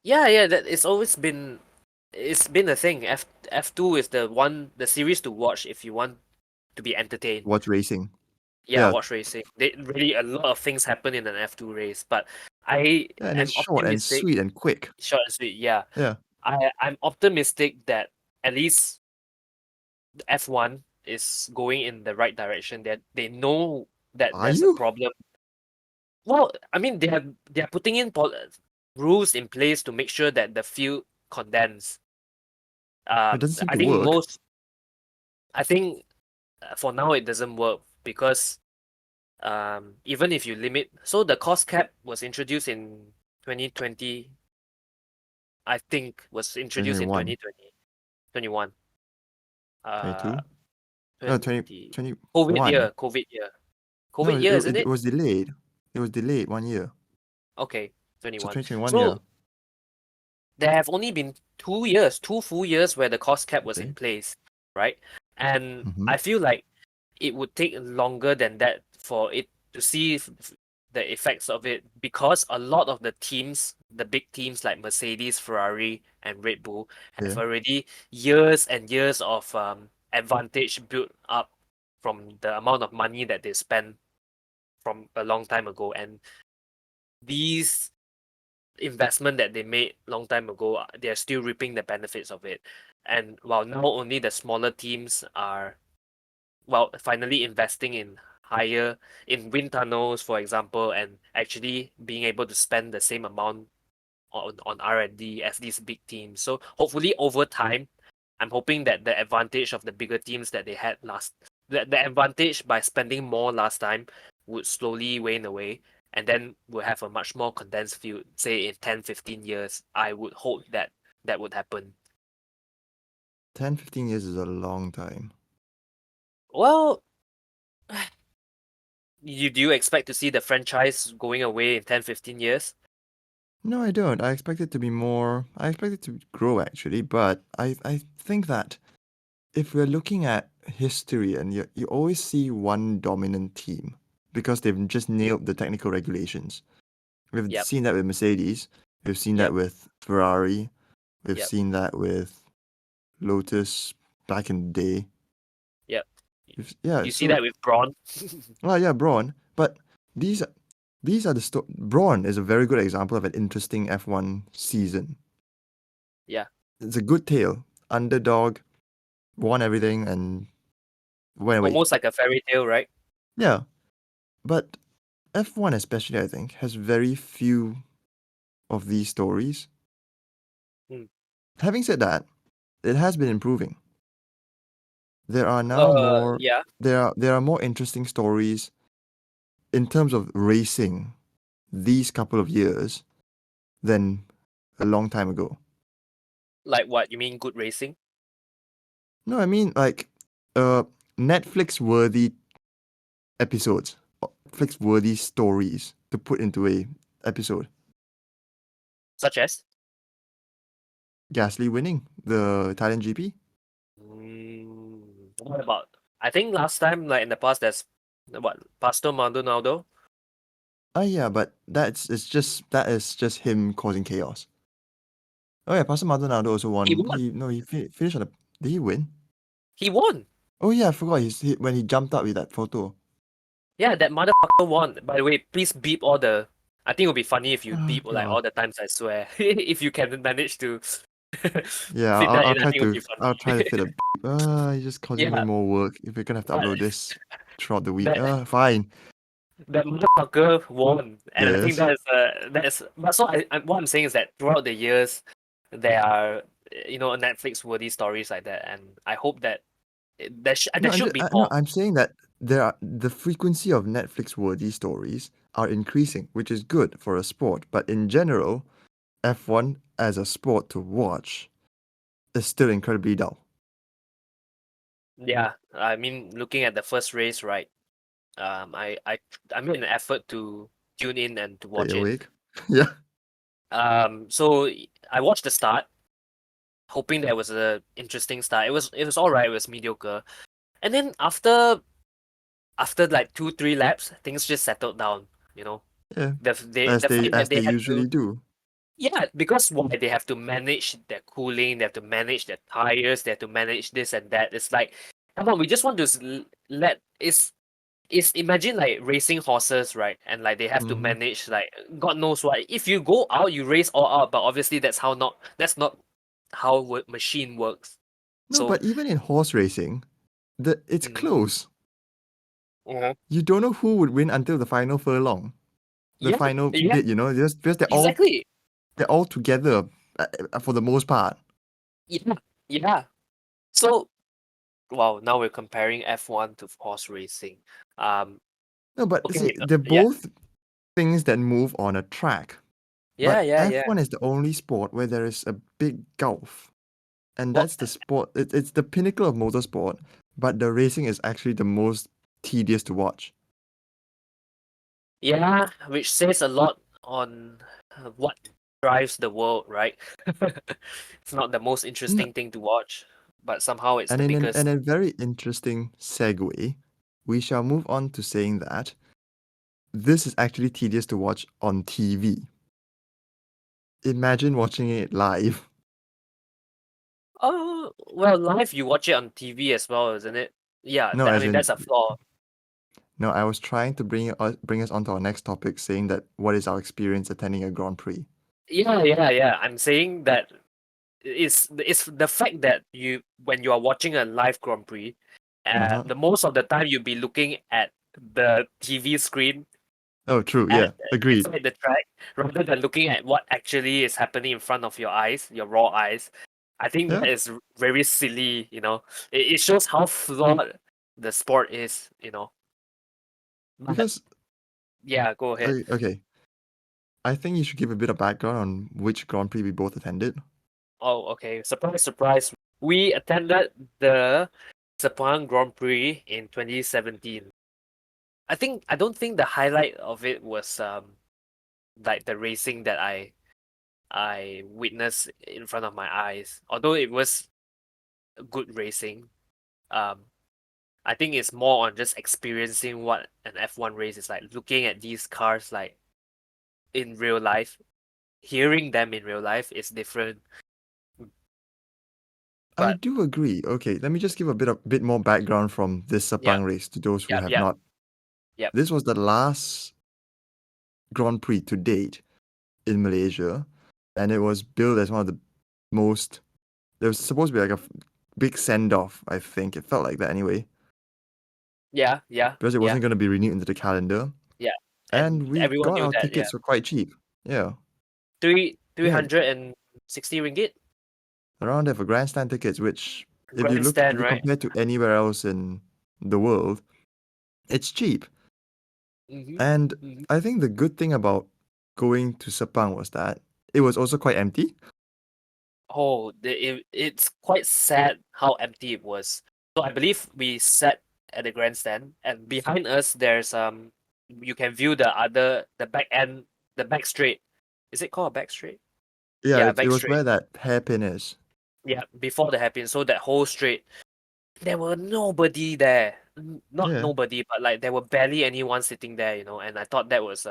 Speaker 2: Yeah, yeah, that it's always been it's been a thing. F2 is the series to watch if you want to be entertained.
Speaker 1: Watch racing.
Speaker 2: Yeah,
Speaker 1: Yeah,
Speaker 2: watch racing. They really a lot of things happen in an F2 race, but I
Speaker 1: yeah, and it's
Speaker 2: am
Speaker 1: short and
Speaker 2: optimistic,
Speaker 1: sweet and quick.
Speaker 2: short and sweet. Yeah,
Speaker 1: Yeah.
Speaker 2: I'm optimistic that at least F1 is going in the right direction. That they know that
Speaker 1: Are
Speaker 2: there's a
Speaker 1: you?
Speaker 2: problem. Well, I mean they are putting in rules in place to make sure that the field condense.
Speaker 1: It doesn't seem
Speaker 2: I
Speaker 1: to
Speaker 2: think
Speaker 1: work.
Speaker 2: most. I think for now it doesn't work because even if you limit, so the cost cap was introduced in 2020. I think was introduced in
Speaker 1: 2021,
Speaker 2: 2021. Uh,
Speaker 1: 22? No,
Speaker 2: 20 COVID
Speaker 1: 2021.
Speaker 2: year, COVID year,
Speaker 1: No,
Speaker 2: COVID year, isn't
Speaker 1: it
Speaker 2: it?
Speaker 1: was delayed. It was delayed 1 year.
Speaker 2: Okay,
Speaker 1: So
Speaker 2: 21.
Speaker 1: 2021, yeah.
Speaker 2: So there have only been 2 years, two full years where the cost cap was in
Speaker 1: Okay.
Speaker 2: place, right? And
Speaker 1: Mm-hmm.
Speaker 2: I feel like it would take longer than that for it to see the effects of it because a lot of the teams, the big teams like Mercedes, Ferrari, and Red Bull, have
Speaker 1: Yeah.
Speaker 2: already years and years of advantage built up from the amount of money that they spent from a long time ago. And these investment that they made long time ago, they're still reaping the benefits of it. And while now only the smaller teams are finally investing in higher in wind tunnels, for example, and actually being able to spend the same amount on R&D as these big teams. So hopefully over time, I'm hoping that the advantage of the bigger teams that they had the advantage by spending more last time would slowly wane away. And then we'll have a much more condensed field, say in 10, 15 years. I would hope that that would happen.
Speaker 1: 10, 15 years is a long time.
Speaker 2: Well, do you expect to see the franchise going away in 10, 15 years?
Speaker 1: No, I don't. I expect it to be more. I expect it to grow actually, but I think that if we're looking at history, and you always see one dominant team because they've just nailed the technical regulations. We've
Speaker 2: Yep,
Speaker 1: seen that with Mercedes. We've seen that
Speaker 2: yep,
Speaker 1: with Ferrari. We've
Speaker 2: yep,
Speaker 1: seen that with Lotus back in the day.
Speaker 2: yep.
Speaker 1: Yeah,
Speaker 2: You see
Speaker 1: so
Speaker 2: that with Braun?
Speaker 1: well, yeah, Braun. But these these are Braun is a very good example of an interesting F1 season.
Speaker 2: Yeah,
Speaker 1: It's a good tale. Underdog, won everything, and went away.
Speaker 2: almost like a fairy tale, right?
Speaker 1: Yeah, but F1 especially, I think, has very few of these stories.
Speaker 2: Mm,
Speaker 1: Having said that, it has been improving. There are now more
Speaker 2: Yeah.
Speaker 1: there are more interesting stories in terms of racing these couple of years than a long time ago.
Speaker 2: Like what? You mean good racing?
Speaker 1: No, I mean like Netflix worthy episodes, Netflix worthy stories to put into a episode.
Speaker 2: Such as?
Speaker 1: Gasly winning the Italian GP.
Speaker 2: What about? I think last time, like in the past, there's what Pastor Maldonado.
Speaker 1: Yeah, but that is just him causing chaos. Oh yeah, Pastor Maldonado also
Speaker 2: He
Speaker 1: won.
Speaker 2: won.
Speaker 1: Finished on the. Did he win?
Speaker 2: He won.
Speaker 1: Oh yeah, I forgot. When he jumped up with that photo.
Speaker 2: Yeah, that motherfucker won. By the way, please beep all the. I think it would be funny if you
Speaker 1: Oh
Speaker 2: beep like
Speaker 1: god.
Speaker 2: all the times I swear. If you can manage to
Speaker 1: Yeah,
Speaker 2: fit that
Speaker 1: I'll
Speaker 2: in, I
Speaker 1: try
Speaker 2: think it would
Speaker 1: to
Speaker 2: be funny.
Speaker 1: fit a. You're just causing way
Speaker 2: Yeah,
Speaker 1: more work if you're gonna have to
Speaker 2: but
Speaker 1: upload this throughout the week.
Speaker 2: that
Speaker 1: Fine.
Speaker 2: that motherfucker won, and I think
Speaker 1: Yes.
Speaker 2: that is. But so what I'm saying is that throughout the years, there are Netflix worthy stories like that, and I hope that
Speaker 1: No,
Speaker 2: there should be
Speaker 1: no,
Speaker 2: more.
Speaker 1: I'm saying that the frequency of Netflix worthy stories are increasing, which is good for a sport. But in general, F1 as a sport to watch is still incredibly dull.
Speaker 2: Yeah, I mean, looking at the first race, right? I made an effort to tune in and to
Speaker 1: Stay
Speaker 2: watch it.
Speaker 1: awake. Yeah.
Speaker 2: So I watched the start, hoping there was a interesting start. It was all right. It was mediocre, and then after like 2-3 laps, things just settled down. You know,
Speaker 1: Yeah.
Speaker 2: the fact
Speaker 1: As
Speaker 2: that
Speaker 1: they
Speaker 2: they had to.
Speaker 1: usually do.
Speaker 2: Yeah, because why they have to manage their cooling, they have to manage their tires, they have to manage this and that. It's like, come on, we just want to let it's imagine like racing horses, right? And like they have to
Speaker 1: Hmm.
Speaker 2: manage like God knows what. If you go out, you race all out, but obviously that's not how machine works.
Speaker 1: No,
Speaker 2: So
Speaker 1: but even in horse racing, it's
Speaker 2: mhm,
Speaker 1: close.
Speaker 2: mhm.
Speaker 1: You don't know who would win until the final furlong, the
Speaker 2: Yeah,
Speaker 1: final
Speaker 2: yeah,
Speaker 1: bit. Just because
Speaker 2: exactly.
Speaker 1: they're all together for the most part.
Speaker 2: Yeah, yeah. So wow, now we're comparing F1 to horse racing. Um,
Speaker 1: No, but
Speaker 2: okay,
Speaker 1: see, they're
Speaker 2: yeah,
Speaker 1: both things that move on a track.
Speaker 2: yeah,
Speaker 1: But
Speaker 2: yeah, yeah.
Speaker 1: F1 is the only sport where there is a big gulf. And
Speaker 2: Well,
Speaker 1: that's the sport. It's the pinnacle of motorsport, but the racing is actually the most tedious to watch.
Speaker 2: yeah, which says a lot on what drives the world, right? It's not the most
Speaker 1: N-
Speaker 2: interesting thing to watch, but somehow it's
Speaker 1: And
Speaker 2: the
Speaker 1: in
Speaker 2: biggest.
Speaker 1: a very interesting segue, we shall move on to saying that this is actually tedious to watch on TV. Imagine watching it live.
Speaker 2: Oh, well, live you watch it on TV as well, isn't it? Yeah,
Speaker 1: No,
Speaker 2: I
Speaker 1: as
Speaker 2: mean
Speaker 1: in,
Speaker 2: that's a flaw.
Speaker 1: no, I was trying to bring us on to our next topic, saying that what is our experience attending a Grand Prix?
Speaker 2: Yeah, yeah, yeah. I'm saying that it's the fact that you when you are watching a live Grand Prix,
Speaker 1: Uh-huh.
Speaker 2: the most of the time you'll be looking at the TV screen
Speaker 1: Oh, true.
Speaker 2: at
Speaker 1: Yeah, agreed.
Speaker 2: inside the track rather than looking at what actually is happening in front of your eyes, your raw eyes. I think
Speaker 1: Yeah,
Speaker 2: that is very silly, you know. It shows how flawed the sport is, you know. But
Speaker 1: because
Speaker 2: yeah, go ahead.
Speaker 1: okay, I think you should give a bit of background on which Grand Prix we both attended.
Speaker 2: Oh, okay. Surprise, surprise. We attended the Sepang Grand Prix in 2017. I don't think the highlight of it was like the racing that I witnessed in front of my eyes. Although it was good racing, um, I think it's more on just experiencing what an F1 race is like, looking at these cars like in real life, hearing them in real life is different.
Speaker 1: I
Speaker 2: But
Speaker 1: do agree. Okay, let me just give a bit more background from this
Speaker 2: yeah,
Speaker 1: Sepang race to those who
Speaker 2: yeah,
Speaker 1: have
Speaker 2: yeah,
Speaker 1: not.
Speaker 2: yeah,
Speaker 1: This was the last Grand Prix to date in Malaysia, and it was billed as one of the most. There was supposed to be like a big send off. I think it felt like that anyway,
Speaker 2: yeah, yeah,
Speaker 1: because it
Speaker 2: yeah,
Speaker 1: wasn't going to be renewed into the calendar,
Speaker 2: yeah.
Speaker 1: and
Speaker 2: And
Speaker 1: we
Speaker 2: everyone
Speaker 1: got
Speaker 2: knew
Speaker 1: our
Speaker 2: that, yeah.
Speaker 1: tickets for quite cheap. Yeah,
Speaker 2: Three
Speaker 1: we
Speaker 2: three
Speaker 1: had
Speaker 2: hundred and sixty ringgit.
Speaker 1: around there for grandstand tickets, which if
Speaker 2: Grandstand,
Speaker 1: you
Speaker 2: right?
Speaker 1: compare to anywhere else in the world, it's cheap.
Speaker 2: Mm-hmm.
Speaker 1: And
Speaker 2: Mm-hmm.
Speaker 1: I think the good thing about going to Sepang was that it was also quite empty.
Speaker 2: Oh, it's quite sad how empty it was. So I believe we sat at the grandstand, and behind us there's you can view the back end, the back straight. Is it called a back straight?
Speaker 1: Yeah,
Speaker 2: Yeah,
Speaker 1: it
Speaker 2: back
Speaker 1: was
Speaker 2: straight.
Speaker 1: where that hairpin is.
Speaker 2: Yeah, before the hairpin. So that whole straight, there were nobody there. Not
Speaker 1: Yeah,
Speaker 2: nobody, but like there were barely anyone sitting there, and I thought that was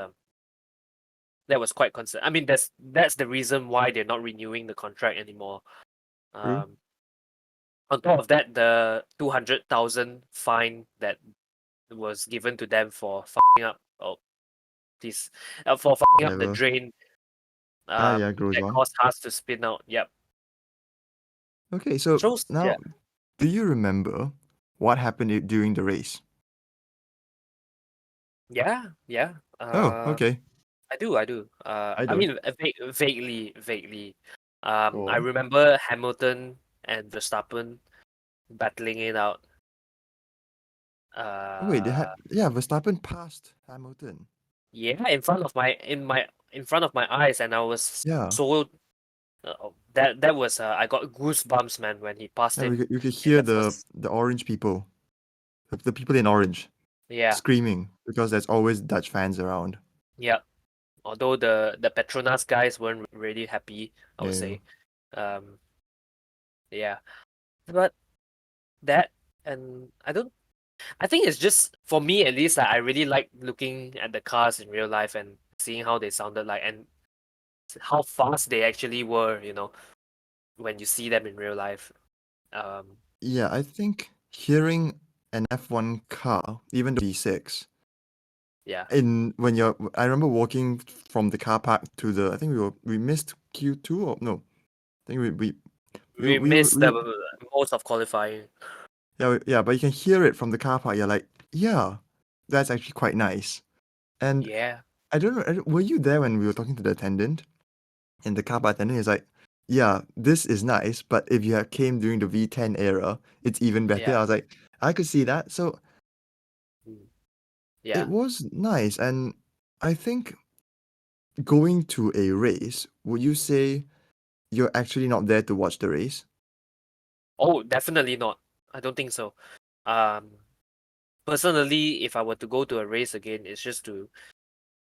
Speaker 2: quite concern. I mean, that's the reason why they're not renewing the contract anymore.
Speaker 1: true.
Speaker 2: Um, on top of that, the 200,000 fine that was given to them for fucking up. Oh, please, for fucking up the
Speaker 1: Whatever.
Speaker 2: drain.
Speaker 1: Ah, yeah, goes
Speaker 2: That
Speaker 1: on.
Speaker 2: caused us to spin out. Yep.
Speaker 1: Okay, so
Speaker 2: Shows. Yeah.
Speaker 1: now, do you remember what happened during the race?
Speaker 2: Yeah. Yeah.
Speaker 1: Oh, okay.
Speaker 2: I do. I do.
Speaker 1: I
Speaker 2: I
Speaker 1: don't.
Speaker 2: mean, vaguely, vaguely.
Speaker 1: Go
Speaker 2: I
Speaker 1: on.
Speaker 2: remember Hamilton and Verstappen battling it out.
Speaker 1: Oh, wait,
Speaker 2: Uh,
Speaker 1: yeah, Verstappen passed Hamilton.
Speaker 2: yeah, in front of my eyes, and I was
Speaker 1: Yeah,
Speaker 2: so that was I got goosebumps, man, when he passed
Speaker 1: yeah,
Speaker 2: him
Speaker 1: you could
Speaker 2: in
Speaker 1: hear
Speaker 2: the first.
Speaker 1: the orange people, the people in orange,
Speaker 2: Yeah,
Speaker 1: screaming because there's always Dutch fans around.
Speaker 2: yeah. Although the Petronas guys weren't really happy, I would
Speaker 1: Yeah,
Speaker 2: say. Um, yeah, but that and I think it's just for me at least. Like, I really like looking at the cars in real life and seeing how they sounded like and how fast they actually were. When you see them in real life. Um,
Speaker 1: yeah. I think hearing an F1 car, even the V6,
Speaker 2: yeah,
Speaker 1: I remember walking from the car park to I think we missed Q2 or no, I think
Speaker 2: we missed
Speaker 1: we
Speaker 2: the most of qualifying.
Speaker 1: yeah, yeah, but you can hear it from the car park. You're like, yeah, that's actually quite nice. And
Speaker 2: Yeah,
Speaker 1: were you there when we were talking to the attendant? And the car park attendant is like, yeah, this is nice, but if you had came during the V10 era, it's even better.
Speaker 2: yeah,
Speaker 1: I was like, I could see that. So
Speaker 2: mm,
Speaker 1: it
Speaker 2: yeah.
Speaker 1: was nice. And I think going to a race, would you say you're actually not there to watch the race?
Speaker 2: Oh, definitely not. I don't think so. Um, Personally, if I were to go to a race again, it's just to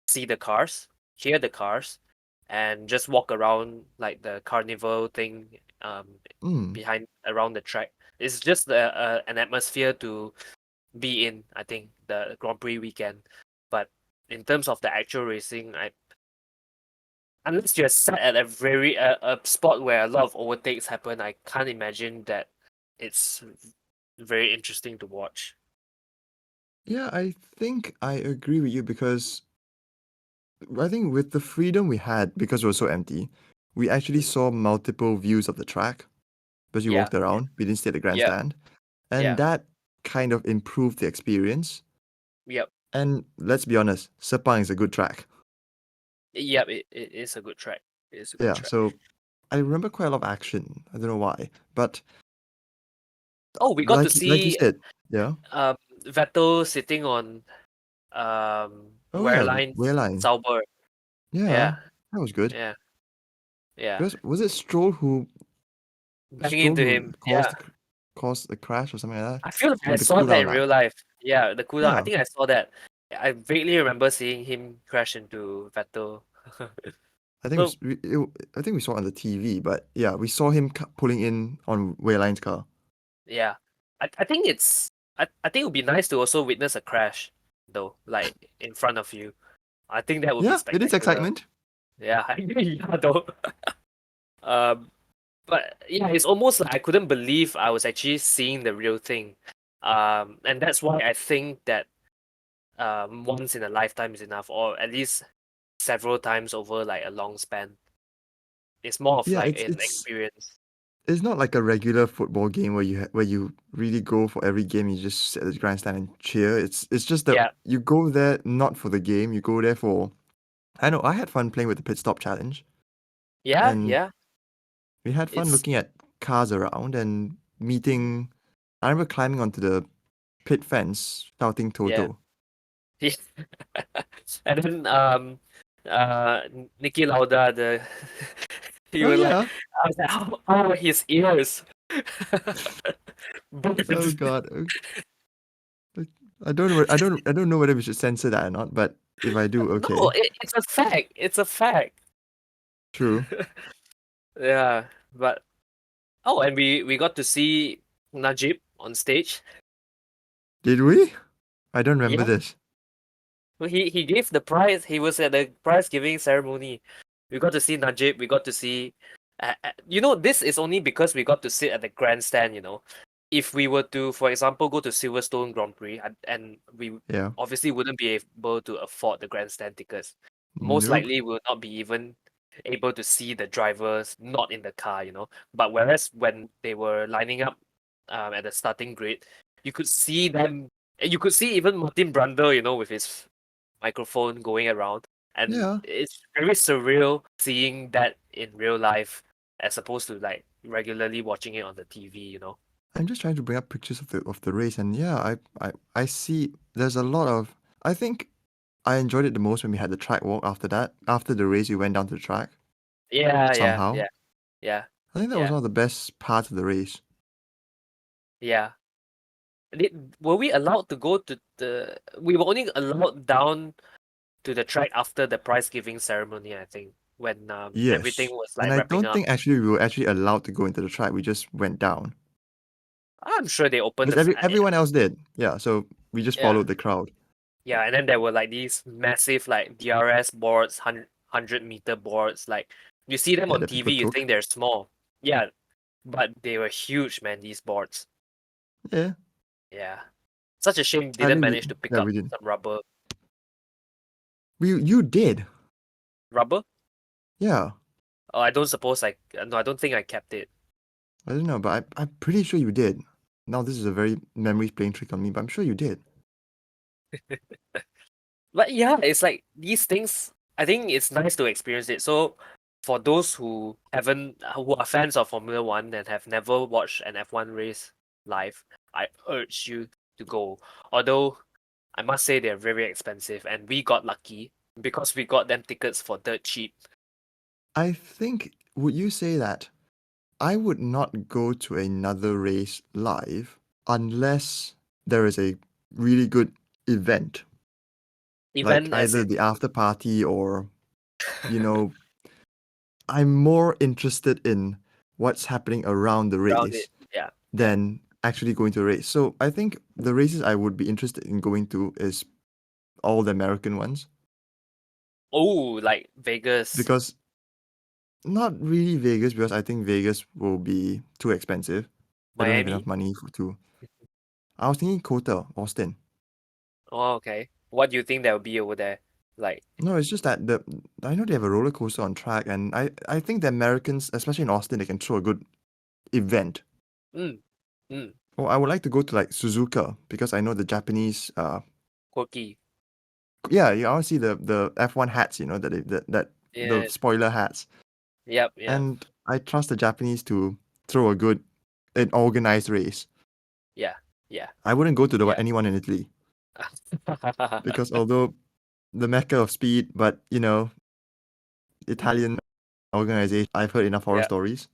Speaker 2: see the cars, hear the cars, and just walk around like the carnival thing
Speaker 1: Mm.
Speaker 2: behind around the track. It's just an atmosphere to be in, I think, the Grand Prix weekend. But in terms of the actual racing, unless you're set at a spot where a lot of overtakes happen, I can't imagine that it's very interesting to watch.
Speaker 1: Yeah, I think I agree with you because I think with the freedom we had, because it was so empty, we actually
Speaker 2: Mm.
Speaker 1: saw multiple views of the track because we
Speaker 2: Yeah,
Speaker 1: walked around. We didn't stay at the
Speaker 2: yeah,
Speaker 1: grandstand. And
Speaker 2: yeah,
Speaker 1: that kind of improved the experience.
Speaker 2: yep,
Speaker 1: And let's be honest, Sepang is a good track.
Speaker 2: yep. It is a good track. It is a good
Speaker 1: Yeah,
Speaker 2: track.
Speaker 1: so I remember quite a lot of action. I don't know why. But
Speaker 2: Oh, we got to
Speaker 1: like you
Speaker 2: see
Speaker 1: said, yeah.
Speaker 2: um Vettel sitting on
Speaker 1: Oh yeah,
Speaker 2: Wehrlein's
Speaker 1: Wayline.
Speaker 2: Sauber.
Speaker 1: Yeah,
Speaker 2: Yeah,
Speaker 1: that was good.
Speaker 2: yeah, yeah.
Speaker 1: Because was it
Speaker 2: Banging
Speaker 1: Stroll
Speaker 2: into
Speaker 1: who
Speaker 2: him. Yeah.
Speaker 1: caused the crash or something like that?
Speaker 2: I feel like I
Speaker 1: No, the
Speaker 2: saw
Speaker 1: cool
Speaker 2: that
Speaker 1: down
Speaker 2: in
Speaker 1: lap.
Speaker 2: real life. Yeah, the cooldown. I
Speaker 1: Yeah.
Speaker 2: think I saw that. I vaguely remember seeing him crash into Vettel.
Speaker 1: I think
Speaker 2: So
Speaker 1: I think we saw it on the TV, but yeah, we saw him pulling in on Wayline's car.
Speaker 2: yeah, I think I think it would be nice to also witness a crash though, like in front of you. I think that would be
Speaker 1: Yeah, it is
Speaker 2: spectacular.
Speaker 1: excitement.
Speaker 2: Yeah, yeah though. Um, but yeah, it's almost like I couldn't believe I was actually seeing the real thing. And that's why I think that once in a lifetime is enough, or at least several times over like a long span. It's more of
Speaker 1: Yeah,
Speaker 2: like an experience.
Speaker 1: it's not like a regular football game where where you really go for every game. You just sit at the grandstand and cheer. It's just that
Speaker 2: Yeah,
Speaker 1: you go there not for the game. You go there for. I know I had fun playing with the pit stop challenge,
Speaker 2: yeah,
Speaker 1: and
Speaker 2: yeah.
Speaker 1: we had fun
Speaker 2: It's
Speaker 1: looking at. cars around and meeting. I remember climbing onto the pit fence, shouting
Speaker 2: Yeah.
Speaker 1: Toto.
Speaker 2: Yeah. And then Nicky Lauda, the he
Speaker 1: Oh
Speaker 2: was like,
Speaker 1: yeah.
Speaker 2: I was like, oh his ears.
Speaker 1: Oh God. I don't know whether we should censor that or not, but if I do,
Speaker 2: No,
Speaker 1: okay.
Speaker 2: it's a fact. It's a fact.
Speaker 1: True.
Speaker 2: Yeah, but oh, and we got to see Najib on stage.
Speaker 1: Did we? I don't remember
Speaker 2: Yeah,
Speaker 1: this.
Speaker 2: he gave the prize. He was at the prize giving ceremony. We got to see Najib. We got to see. This is only because we got to sit at the grandstand. If we were to, for example, go to Silverstone Grand Prix, and we
Speaker 1: Yeah.
Speaker 2: obviously wouldn't be able to afford the grandstand tickets. Most
Speaker 1: Nope.
Speaker 2: likely, will not be even able to see the drivers not in the car. But whereas when they were lining up at the starting grid, you could see them. You could see even Martin Brundle, with his microphone going around, and
Speaker 1: Yeah.
Speaker 2: it's very surreal seeing that in real life as opposed to like regularly watching it on the TV.
Speaker 1: I'm just trying to bring up pictures of the race, and yeah, I see there's a lot of. I think I enjoyed it the most when we had the track walk after that. After the race, we went down to the track
Speaker 2: Yeah, yeah,
Speaker 1: somehow.
Speaker 2: yeah, yeah,
Speaker 1: I think that was
Speaker 2: yeah,
Speaker 1: one of the best parts of the race.
Speaker 2: yeah. Were we allowed to go to the? We were only allowed down to the track after the prize giving ceremony, I think, when everything
Speaker 1: Yes.
Speaker 2: was
Speaker 1: And
Speaker 2: like
Speaker 1: I
Speaker 2: wrapping
Speaker 1: don't
Speaker 2: up.
Speaker 1: think actually we were actually allowed to go into the track. We just went down.
Speaker 2: I'm sure they opened
Speaker 1: Because
Speaker 2: the.
Speaker 1: everyone else did. Yeah, so we just
Speaker 2: Yeah,
Speaker 1: followed the crowd.
Speaker 2: yeah, and then there were like these massive like DRS boards, 100-meter boards. Like you see them
Speaker 1: Yeah,
Speaker 2: on
Speaker 1: that
Speaker 2: TV,
Speaker 1: people
Speaker 2: you
Speaker 1: took.
Speaker 2: think they're small. Yeah, but they were huge, man. These boards.
Speaker 1: Yeah.
Speaker 2: Yeah, such a shame
Speaker 1: I
Speaker 2: didn't
Speaker 1: think
Speaker 2: manage to pick up
Speaker 1: we did.
Speaker 2: some rubber.
Speaker 1: You did.
Speaker 2: Rubber?
Speaker 1: Yeah.
Speaker 2: Oh, I don't suppose I. No, I don't think I kept it.
Speaker 1: I don't know, but I'm pretty sure you did. Now this is a very memories playing trick on me, but I'm sure you did.
Speaker 2: But yeah, it's like these things. I think it's nice to experience it. So, for those who are fans of Formula One and have never watched an F1 race live, I urge you to go. Although I must say they're very expensive, and we got lucky because we got them tickets for dirt cheap.
Speaker 1: I think would you say that I would not go to another race live unless there is a really good event, like
Speaker 2: Even as
Speaker 1: either
Speaker 2: in
Speaker 1: the after party or, you know, I'm more interested in what's happening around the
Speaker 2: around it.
Speaker 1: race
Speaker 2: Yeah, yeah.
Speaker 1: than actually going to a race. So I think the races I would be interested in going to is all the American ones
Speaker 2: Oh, like Vegas,
Speaker 1: because not really Vegas because I think Vegas will be too expensive. I don't have enough
Speaker 2: Miami.
Speaker 1: money to. I was thinking Kota, Austin.
Speaker 2: Oh, okay. What do you think there will be over there? Like,
Speaker 1: No, it's just that I know they have a roller coaster on track, and I think the Americans, especially in Austin, they can throw a good event.
Speaker 2: mm, mm,
Speaker 1: Or I would like to go to like Suzuka because I know the Japanese.
Speaker 2: quirky.
Speaker 1: Yeah, I want to see the F1 hats. You know that the
Speaker 2: Yeah.
Speaker 1: spoiler hats,
Speaker 2: Yep. Yep.
Speaker 1: and I trust the Japanese to throw an organized race.
Speaker 2: Yeah. Yeah.
Speaker 1: I wouldn't go to the
Speaker 2: Yeah.
Speaker 1: anyone in Italy because although the mecca of speed, but Italian organization, I've heard enough horror
Speaker 2: Yeah.
Speaker 1: stories.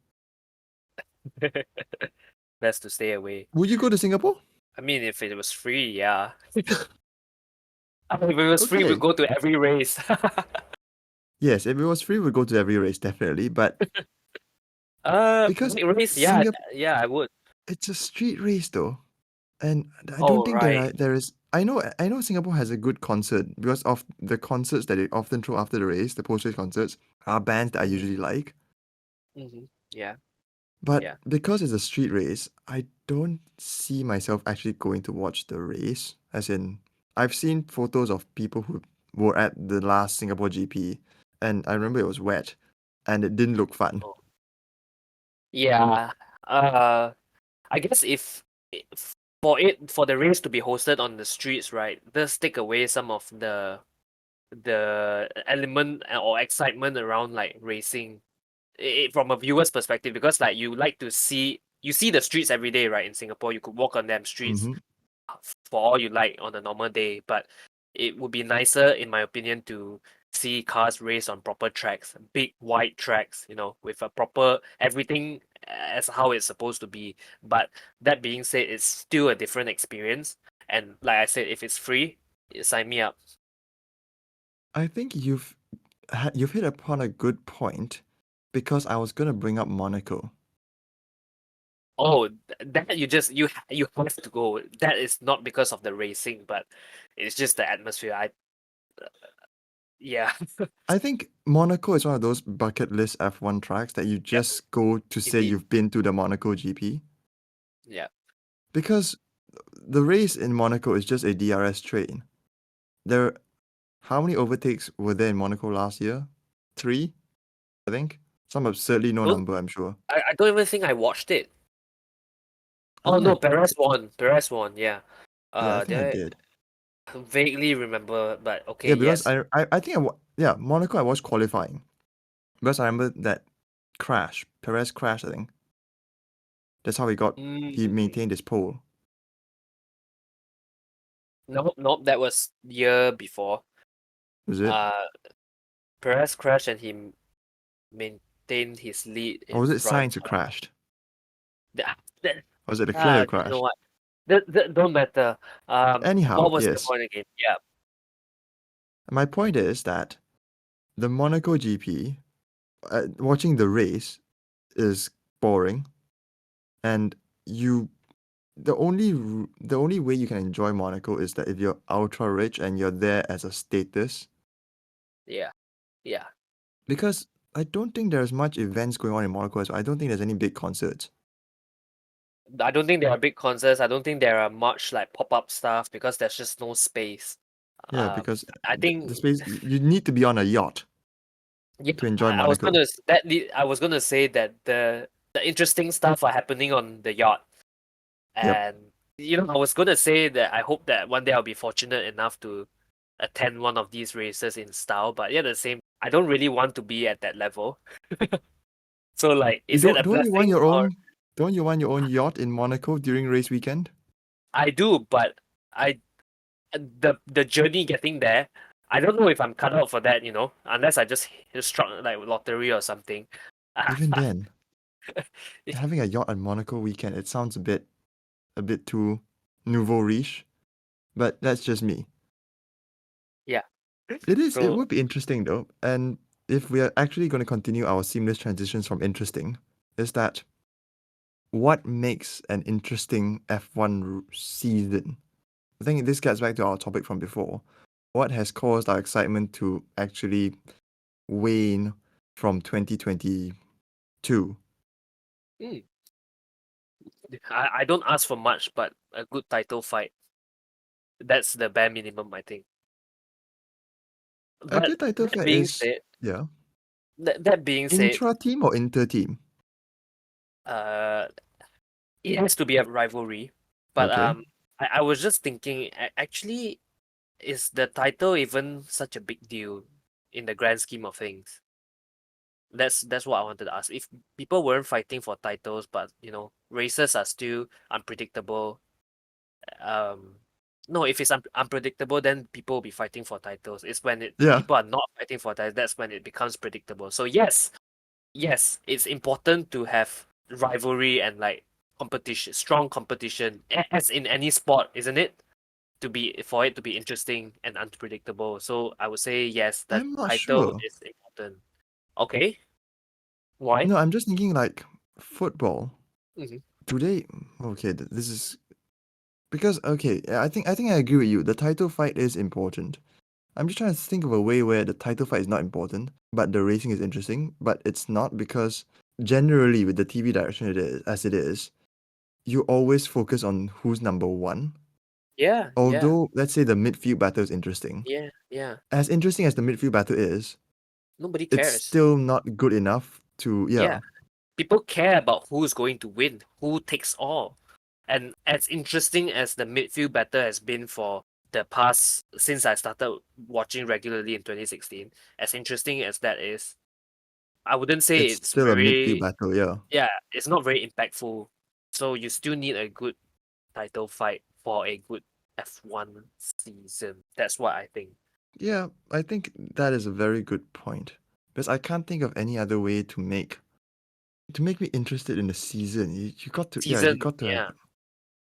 Speaker 2: Best to stay away.
Speaker 1: Would you go to Singapore?
Speaker 2: I mean, if it was free, yeah. If it was free, we'd
Speaker 1: Okay.
Speaker 2: go to every race.
Speaker 1: Yes, if it was free, we'd go to every race, definitely. But because
Speaker 2: Big race, yeah,
Speaker 1: Singapore,
Speaker 2: yeah, I would.
Speaker 1: it's a street race though, and I don't
Speaker 2: Oh,
Speaker 1: think
Speaker 2: right.
Speaker 1: there is. I know Singapore has a good concert because of the concerts that they often throw after the race, the post-race concerts are bands that I
Speaker 2: Mm-hmm.
Speaker 1: usually like.
Speaker 2: Mm-hmm. Yeah.
Speaker 1: But
Speaker 2: Yeah.
Speaker 1: because it's a street race, I don't see myself actually going to watch the race. As in, I've seen photos of people who were at the last Singapore GP, and I remember it was wet, and it didn't look fun.
Speaker 2: Oh. Yeah. Uh, I guess for the race to be hosted on the streets, right, does take away some of the element or excitement around like racing. from a viewer's perspective, because like you see the streets every day, right? In Singapore, you could walk on them streets
Speaker 1: Mm-hmm.
Speaker 2: for all you like on a normal day, but it would be nicer, in my opinion, to see cars race on proper tracks, big wide tracks, with a proper everything as how it's supposed to be. But that being said, it's still a different experience. And like I said, if it's free, sign me up.
Speaker 1: I think you've hit upon a good point because I was gonna bring up Monaco.
Speaker 2: Oh, that you have to go. That is not because of the racing, but it's just the atmosphere. Yeah,
Speaker 1: I think Monaco is one of those bucket list F1 tracks that you
Speaker 2: yeah,
Speaker 1: just go to say
Speaker 2: indeed.
Speaker 1: you've been to the Monaco GP
Speaker 2: Yeah.
Speaker 1: because the race in Monaco is just a DRS train. There, how many overtakes were there in Monaco last year? Three, I think. Some absurdly no
Speaker 2: Don't
Speaker 1: number, I'm sure.
Speaker 2: I don't even think I watched it.
Speaker 1: I
Speaker 2: Oh
Speaker 1: think
Speaker 2: no,
Speaker 1: I,
Speaker 2: Perez won. Perez won. Yeah.
Speaker 1: yeah, I think I
Speaker 2: Did
Speaker 1: did.
Speaker 2: I vaguely remember, but okay,
Speaker 1: Yeah, because
Speaker 2: yes.
Speaker 1: I think yeah, Monaco I watched qualifying because I remember that crash, Perez crashed. I think that's how he
Speaker 2: Mm,
Speaker 1: maintained his pole.
Speaker 2: nope, nope. That was year before.
Speaker 1: Was it?
Speaker 2: Uh, Perez crashed and he maintained his lead
Speaker 1: Or
Speaker 2: in
Speaker 1: was it
Speaker 2: front
Speaker 1: Sainz who
Speaker 2: of.
Speaker 1: crashed?
Speaker 2: The, the,
Speaker 1: Or was it Leclerc who
Speaker 2: you know
Speaker 1: crashed?
Speaker 2: what? Don't matter.
Speaker 1: Anyhow,
Speaker 2: What was the
Speaker 1: yes.
Speaker 2: point again? Yeah.
Speaker 1: My point is that the Monaco GP, watching the race is boring, and you the only way you can enjoy Monaco is that if you're ultra rich and you're there as a status,
Speaker 2: Yeah. Yeah.
Speaker 1: because I don't think there's much events going on in Monaco as well. I don't think there's any big concerts.
Speaker 2: I don't think there are big concerts. I don't think there are much like pop-up stuff because there's just no space.
Speaker 1: Yeah, because
Speaker 2: I
Speaker 1: the
Speaker 2: think
Speaker 1: space you need to be on a yacht
Speaker 2: yeah,
Speaker 1: to enjoy
Speaker 2: I was
Speaker 1: Monaco.
Speaker 2: I was gonna say that the interesting stuff are happening on the yacht,
Speaker 1: Yep.
Speaker 2: and I was gonna say that I hope that one day I'll be fortunate enough to attend one of these races in style, but yeah, the same. I don't really want to be at that level. So like,
Speaker 1: You
Speaker 2: is it a
Speaker 1: don't you want
Speaker 2: blessing
Speaker 1: your
Speaker 2: or
Speaker 1: own don't you want your own yacht in Monaco during race weekend?
Speaker 2: I do, but I the journey getting there, I don't know if I'm cut out for that, unless I just struck like lottery or something.
Speaker 1: Even then, having a yacht on Monaco weekend, it sounds a bit too nouveau riche, but that's just me.
Speaker 2: Yeah.
Speaker 1: It
Speaker 2: So
Speaker 1: would be interesting though. And if we are actually going to continue our seamless transitions from interesting, is that what makes an interesting F1 season? I think this gets back to our topic from before. What has caused our excitement to actually wane from 2022?
Speaker 2: mm, I don't ask for much, but a good title fight. That's the bare minimum, I think.
Speaker 1: A
Speaker 2: But
Speaker 1: good title
Speaker 2: that
Speaker 1: fight
Speaker 2: being
Speaker 1: is,
Speaker 2: said,
Speaker 1: yeah,
Speaker 2: that being said,
Speaker 1: intra-team or inter-team?
Speaker 2: uh, it has to be a rivalry. But
Speaker 1: Okay.
Speaker 2: I was just thinking, actually, is the title even such a big deal in the grand scheme of things? That's what I wanted to ask. If people weren't fighting for titles, but races are still unpredictable. Um, no, if it's unpredictable, then people will be fighting for titles. It's when
Speaker 1: Yeah,
Speaker 2: people are not fighting for titles, that's when it becomes predictable. So yes, yes, it's important to have rivalry and like competition, strong competition, as in any sport, isn't it? For it to be interesting and unpredictable. So I would say yes, that
Speaker 1: I'm not
Speaker 2: title
Speaker 1: sure.
Speaker 2: is important. Okay, why?
Speaker 1: No, I'm just thinking like football.
Speaker 2: Mhm.
Speaker 1: Today, okay, this is because okay, yeah, I think I agree with you. The title fight is important. I'm just trying to think of a way where the title fight is not important, but the racing is interesting. But it's not because generally with the TV direction it is as it is, you always focus on who's number one.
Speaker 2: Yeah, yeah,
Speaker 1: Although let's say the midfield battle is interesting,
Speaker 2: yeah, yeah.
Speaker 1: as interesting as the midfield battle is,
Speaker 2: Nobody
Speaker 1: it's
Speaker 2: cares.
Speaker 1: still not good enough to
Speaker 2: Yeah,
Speaker 1: yeah.
Speaker 2: people care about who's going to win, who takes all. And as interesting as the midfield battle has been for the past since I started watching regularly in 2016, as interesting as that is, I wouldn't say
Speaker 1: It's
Speaker 2: it's
Speaker 1: still a midfield
Speaker 2: very
Speaker 1: battle, yeah.
Speaker 2: yeah, it's not very impactful. So you still need a good title fight for a good F1 season. That's what I think.
Speaker 1: Yeah, I think that is a very good point. Because I can't think of any other way to make me interested in the season. You got to yeah,
Speaker 2: Season, yeah.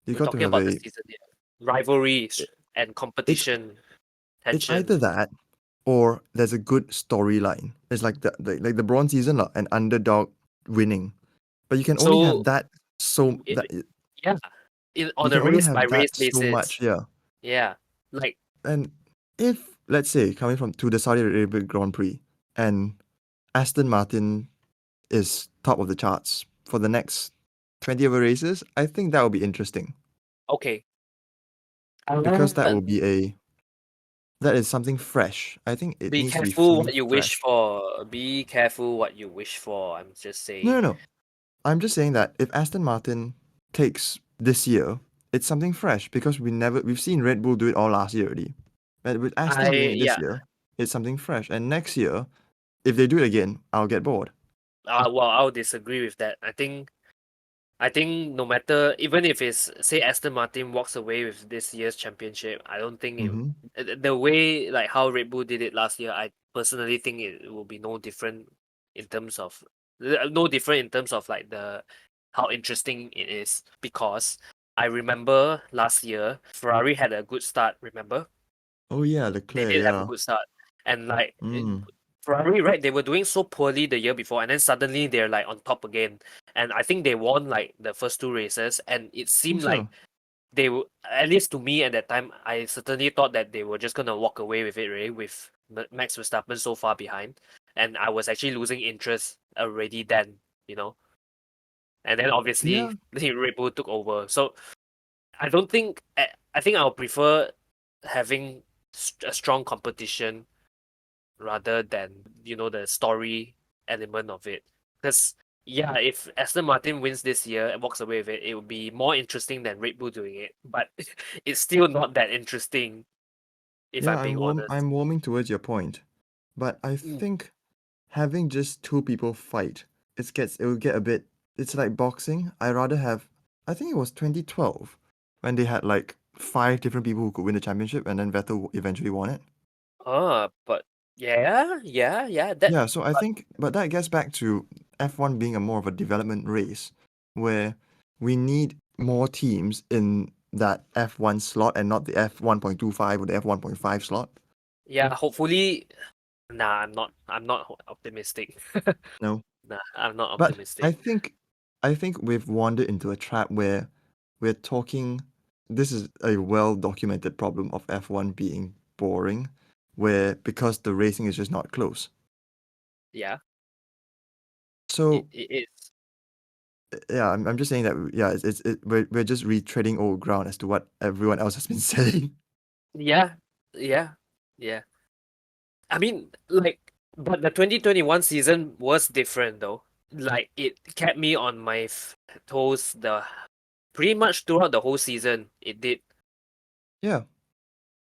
Speaker 1: you
Speaker 2: We're
Speaker 1: got to
Speaker 2: talking
Speaker 1: have
Speaker 2: about the
Speaker 1: a
Speaker 2: season, yeah. Rivalries
Speaker 1: it,
Speaker 2: and
Speaker 1: it's
Speaker 2: competition,
Speaker 1: it's either
Speaker 2: tension.
Speaker 1: that or there's a good storyline. It's like the bronze season, lah, an underdog winning. But you can only have
Speaker 2: So
Speaker 1: that so
Speaker 2: it,
Speaker 1: that
Speaker 2: yeah,
Speaker 1: you
Speaker 2: on
Speaker 1: can
Speaker 2: a
Speaker 1: only
Speaker 2: race by
Speaker 1: have
Speaker 2: race
Speaker 1: that so
Speaker 2: basis.
Speaker 1: much, yeah.
Speaker 2: Yeah. Like
Speaker 1: And if let's say coming from to the Saudi Arabia Grand Prix and Aston Martin is top of the charts for the next 20 other races, I think that will be interesting
Speaker 2: okay.
Speaker 1: because
Speaker 2: Uh,
Speaker 1: that is something fresh. I think it
Speaker 2: be
Speaker 1: needs to be
Speaker 2: careful
Speaker 1: something
Speaker 2: what you wish
Speaker 1: fresh.
Speaker 2: for. Be careful what you wish for. I'm just
Speaker 1: No, no,
Speaker 2: saying.
Speaker 1: no. I'm just saying that if Aston Martin takes this year, it's something fresh because we've seen Red Bull do it all last year already. But with Aston doing it this
Speaker 2: Yeah.
Speaker 1: year, it's something fresh. And next year, if they do it again, I'll get bored.
Speaker 2: Well, I'll disagree with that. I think no matter even if it's say Aston Martin walks away with this year's championship, I don't think
Speaker 1: Mm-hmm.
Speaker 2: the way like how Red Bull did it last year, I personally think it will be no different in terms of no different in terms of like the how interesting it is because I remember last year Ferrari had a good start, remember?
Speaker 1: Oh yeah,
Speaker 2: They
Speaker 1: Leclerc,
Speaker 2: did have a
Speaker 1: yeah.
Speaker 2: good start. And like
Speaker 1: Mm.
Speaker 2: Ferrari, right? They were doing so poorly the year before, and then suddenly they're like on top again. And I think they won like the first two races, and it
Speaker 1: I think
Speaker 2: seemed like
Speaker 1: so.
Speaker 2: they were at least to me at that time. I certainly thought that they were just gonna walk away with it, really, with Max Verstappen so far behind, and I was actually losing interest already then, you know. And then obviously
Speaker 1: Yeah.
Speaker 2: the Red Bull took over. So I don't think I think I'll prefer having a strong competition rather than the story element of it. Because yeah, if Aston Martin wins this year and walks away with it, it would be more interesting than Red Bull doing it. But it's still not that interesting, if
Speaker 1: Yeah,
Speaker 2: I'm being honest.
Speaker 1: I'm warming towards your point. But I
Speaker 2: Mm.
Speaker 1: think having just two people fight, it will get a bit it's like boxing. I think it was 2012 when they had like five different people who could win the championship and then Vettel eventually won it.
Speaker 2: But yeah. That
Speaker 1: Yeah, so I
Speaker 2: but
Speaker 1: think but that gets back to F1 being a more of a development race where we need more teams in that F1 slot and not the F1.25 or the F1.5 slot.
Speaker 2: yeah, hopefully. Nah, I'm not optimistic.
Speaker 1: No.
Speaker 2: Nah, I'm not
Speaker 1: But
Speaker 2: optimistic.
Speaker 1: I think we've wandered into a trap where we're talking. This is a well documented problem of F1 being boring, where because the racing is just not close.
Speaker 2: Yeah, it,
Speaker 1: So
Speaker 2: it is.
Speaker 1: yeah, I'm just saying that yeah, we're just retreading old ground as to what everyone else has been saying.
Speaker 2: Yeah, yeah, yeah. I mean, like, but the 2021 season was different though. Like, it kept me on my toes the pretty much throughout the whole season. It did.
Speaker 1: Yeah,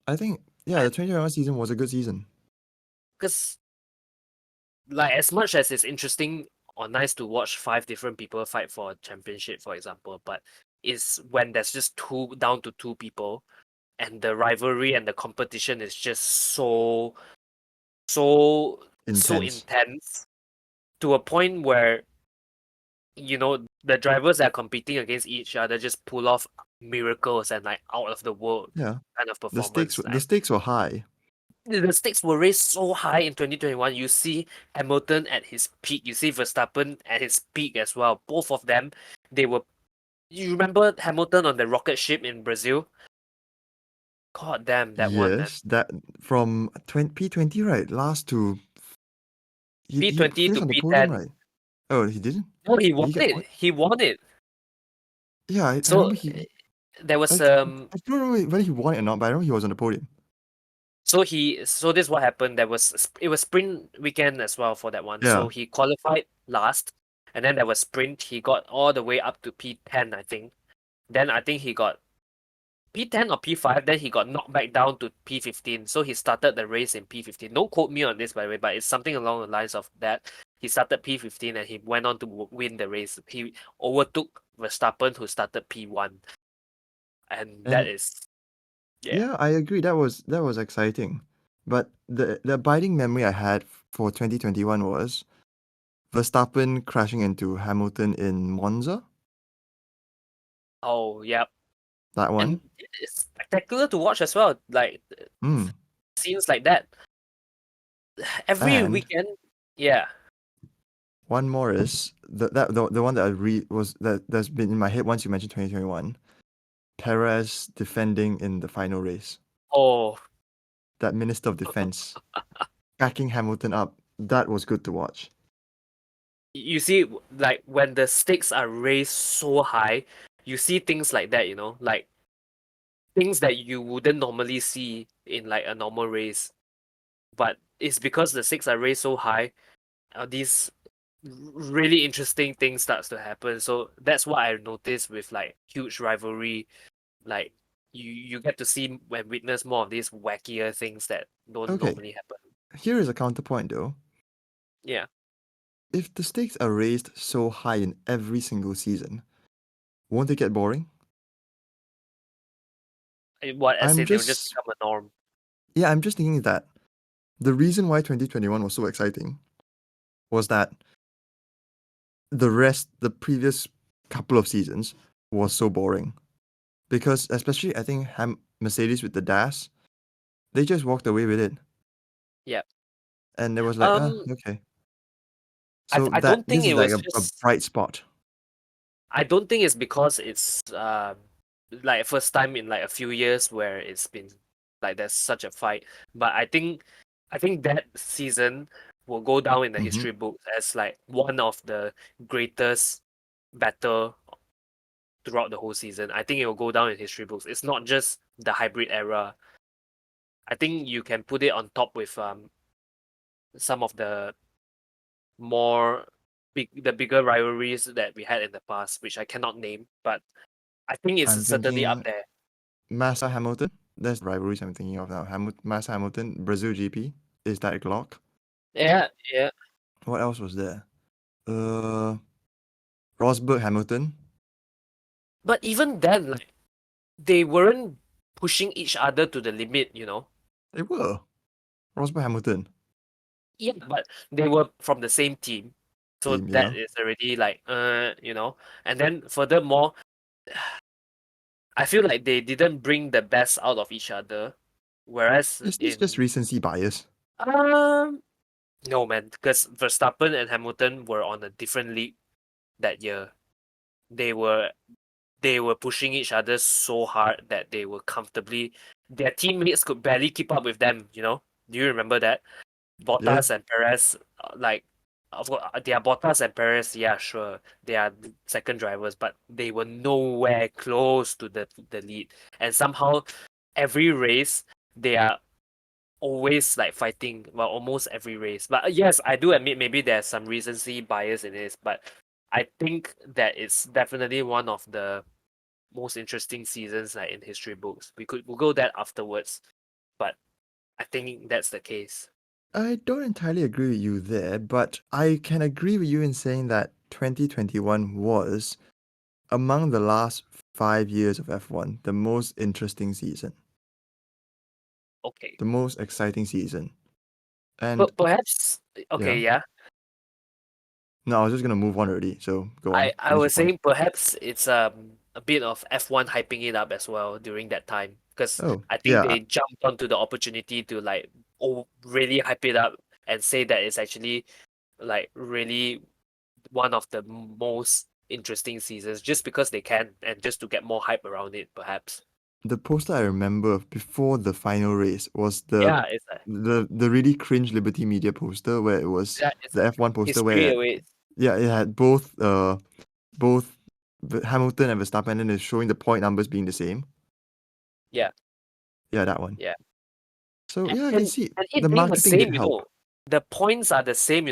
Speaker 1: I think yeah, the 2021 season was a good season.
Speaker 2: Because, like, as much as it's interesting or nice to watch five different people fight for a championship, for example, but it's when there's just two down to two people and the rivalry and the competition is just so
Speaker 1: Intense.
Speaker 2: intense to a point where the drivers that are competing against each other just pull off miracles and like out of the world
Speaker 1: Yeah,
Speaker 2: kind of performance.
Speaker 1: the stakes were high.
Speaker 2: The stakes were raised so high in 2021. You see Hamilton at his peak. You see Verstappen at his peak as well. Both of them, they were. You remember Hamilton on the rocket ship in Brazil? God damn that one, man.
Speaker 1: Yes, that from 20, P20, right? Last to he
Speaker 2: P20
Speaker 1: finished
Speaker 2: to
Speaker 1: on the podium,
Speaker 2: P10.
Speaker 1: right? Oh, he didn't.
Speaker 2: No, he
Speaker 1: Did
Speaker 2: won
Speaker 1: he get
Speaker 2: it.
Speaker 1: point?
Speaker 2: He won it.
Speaker 1: Yeah, I
Speaker 2: So
Speaker 1: remember he.
Speaker 2: there was
Speaker 1: I don't know whether he won it or not, but I remember he was on the podium.
Speaker 2: So this is what happened. It was sprint weekend as well for that one. So
Speaker 1: Yeah,
Speaker 2: he qualified last, and then there was sprint. He got all the way up to P10, I think. Then I think he got P10 or P5. Then he got knocked back down to P15. So he started the race in P15. Don't quote me on this, by the way, but it's something along the lines of that. He started P15 and he went on to win the race. He overtook Verstappen, who started P1, and that
Speaker 1: And
Speaker 2: is yeah.
Speaker 1: yeah, I agree. That was exciting. But the abiding memory I had for 2021 was Verstappen crashing into Hamilton in Monza.
Speaker 2: Oh yeah,
Speaker 1: That one.
Speaker 2: and it's spectacular to watch as well. Like
Speaker 1: Mm.
Speaker 2: scenes like that every
Speaker 1: And
Speaker 2: weekend. Yeah.
Speaker 1: one more is the one that I read was that's been in my head once you mentioned 2021. Perez defending in the final race.
Speaker 2: Oh,
Speaker 1: That Minister of Defense backing Hamilton up. That was good to watch.
Speaker 2: you see, like when the stakes are raised so high, you see things like that. Like things that you wouldn't normally see in like a normal race. But it's because the stakes are raised so high, these really interesting things starts to happen. So that's what I noticed with like huge rivalry. Like you get to see and witness more of these wackier things that don't
Speaker 1: Okay,
Speaker 2: normally happen.
Speaker 1: here is a counterpoint though.
Speaker 2: Yeah.
Speaker 1: If the stakes are raised so high in every single season, won't it get boring?
Speaker 2: What as
Speaker 1: I'm
Speaker 2: in it will just
Speaker 1: just
Speaker 2: become a norm.
Speaker 1: yeah, I'm just thinking that the reason why 2021 was so exciting was that the previous couple of seasons was so boring. Because especially I think Mercedes with the DAS, they just walked away with it.
Speaker 2: Yeah.
Speaker 1: And it was like,
Speaker 2: Um
Speaker 1: okay.
Speaker 2: I
Speaker 1: So
Speaker 2: I
Speaker 1: that
Speaker 2: don't
Speaker 1: this
Speaker 2: think
Speaker 1: is
Speaker 2: it
Speaker 1: like
Speaker 2: was
Speaker 1: a
Speaker 2: just
Speaker 1: bright spot.
Speaker 2: I don't think it's because it's like first time in like a few years where it's been like there's such a fight. But I think that season will go down in the
Speaker 1: Hmm.
Speaker 2: history books as like one of the greatest battle throughout the whole season. I think it will go down in history books. It's not just the hybrid era. I think you can put it on top with some of the more the bigger rivalries that we had in the past, which I cannot name, but I think it's
Speaker 1: I'm
Speaker 2: certainly up
Speaker 1: thinking
Speaker 2: there.
Speaker 1: Massa Hamilton. That's the rivalries I'm thinking of now. Massa Hamilton, Brazil GP. Is that a Glock?
Speaker 2: Yeah, yeah.
Speaker 1: What else was there? Uh, Rosberg Hamilton.
Speaker 2: But even then, like they weren't pushing each other to the limit.
Speaker 1: They were. Rosberg Hamilton
Speaker 2: Yeah, but they were from the same team. So
Speaker 1: team,
Speaker 2: that
Speaker 1: yeah.
Speaker 2: is already like. And then furthermore, I feel like they didn't bring the best out of each other. Whereas
Speaker 1: Is this just
Speaker 2: in
Speaker 1: recency bias?
Speaker 2: um no man, because Verstappen and Hamilton were on a different league that year. They were they were pushing each other so hard that they were comfortably their teammates could barely keep up with them. Do you remember that?
Speaker 1: Yeah.
Speaker 2: Bottas and Perez, like of course, they are Bottas and Perez, yeah, sure. They are the second drivers, but they were nowhere close to the lead. And somehow every race they are always like fighting, well, almost every race. But yes, I do admit maybe there's some recency bias in this, but I think that it's definitely one of the most interesting seasons like in history books. We'll go that afterwards, but I think that's the case.
Speaker 1: I don't entirely agree with you there, but I can agree with you in saying that 2021 was, among the last 5 years of F1, the most interesting season,
Speaker 2: Okay.
Speaker 1: the most exciting season. And
Speaker 2: But perhaps okay,
Speaker 1: yeah,
Speaker 2: yeah.
Speaker 1: no, I was just going to move on already. So go on,
Speaker 2: I
Speaker 1: finish your
Speaker 2: was
Speaker 1: point.
Speaker 2: saying perhaps it's a bit of F1 hyping it up as well during that time because
Speaker 1: Oh,
Speaker 2: I think
Speaker 1: yeah,
Speaker 2: they jumped onto the opportunity to like really hype it up and say that it's actually like really one of the most interesting seasons just because they can and just to get more hype around it perhaps.
Speaker 1: the poster I remember of before the final race was the
Speaker 2: Yeah, it's like
Speaker 1: the really cringe Liberty Media poster where it was
Speaker 2: yeah, it's
Speaker 1: the F1 poster
Speaker 2: history
Speaker 1: where
Speaker 2: awaits.
Speaker 1: yeah, it had both Hamilton and Verstappen, and then it's showing the point numbers being the same.
Speaker 2: Yeah,
Speaker 1: Yeah, that one.
Speaker 2: yeah.
Speaker 1: So
Speaker 2: And
Speaker 1: yeah, I can
Speaker 2: and
Speaker 1: see
Speaker 2: and
Speaker 1: the
Speaker 2: it being the
Speaker 1: marketing did
Speaker 2: same,
Speaker 1: help.
Speaker 2: the points are the same.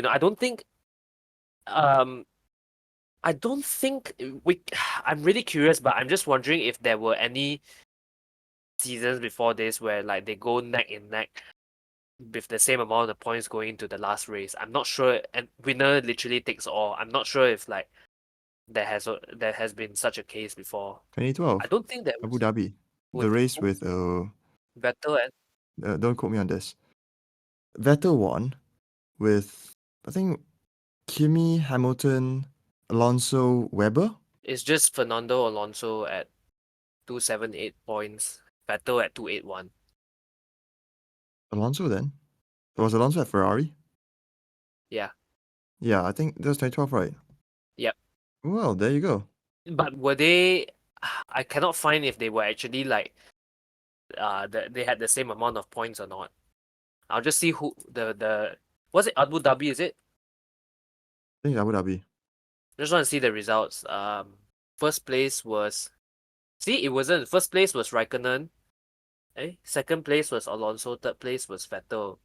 Speaker 2: Um I don't think we. I'm really curious, but I'm just wondering if there were any seasons before this where like they go neck and neck. with the same amount of points going into the last race. I'm not sure, and winner literally takes all. I'm not sure if like there has been such a case before. I
Speaker 1: 2012,
Speaker 2: don't think there
Speaker 1: Abu
Speaker 2: was.
Speaker 1: Dhabi, the
Speaker 2: With
Speaker 1: race
Speaker 2: who?
Speaker 1: with
Speaker 2: Vettel and
Speaker 1: don't quote me on this. Vettel won with I think Kimi, Hamilton, Alonso, Weber.
Speaker 2: it's just Fernando Alonso at 278 points. Vettel at 281.
Speaker 1: Alonso then. Was Alonso at Ferrari?
Speaker 2: Yeah.
Speaker 1: Yeah, I think that was 2012, right?
Speaker 2: Yep.
Speaker 1: Well, there you go.
Speaker 2: But were they? I cannot find if they were actually like they had the same amount of points or not. I'll just see who the was it Abu Dhabi, is it?
Speaker 1: I think it's Abu Dhabi.
Speaker 2: Just want to see the results. First place was see it wasn't first place was Raikkonen. Second place was Alonso. Third place was Vettel.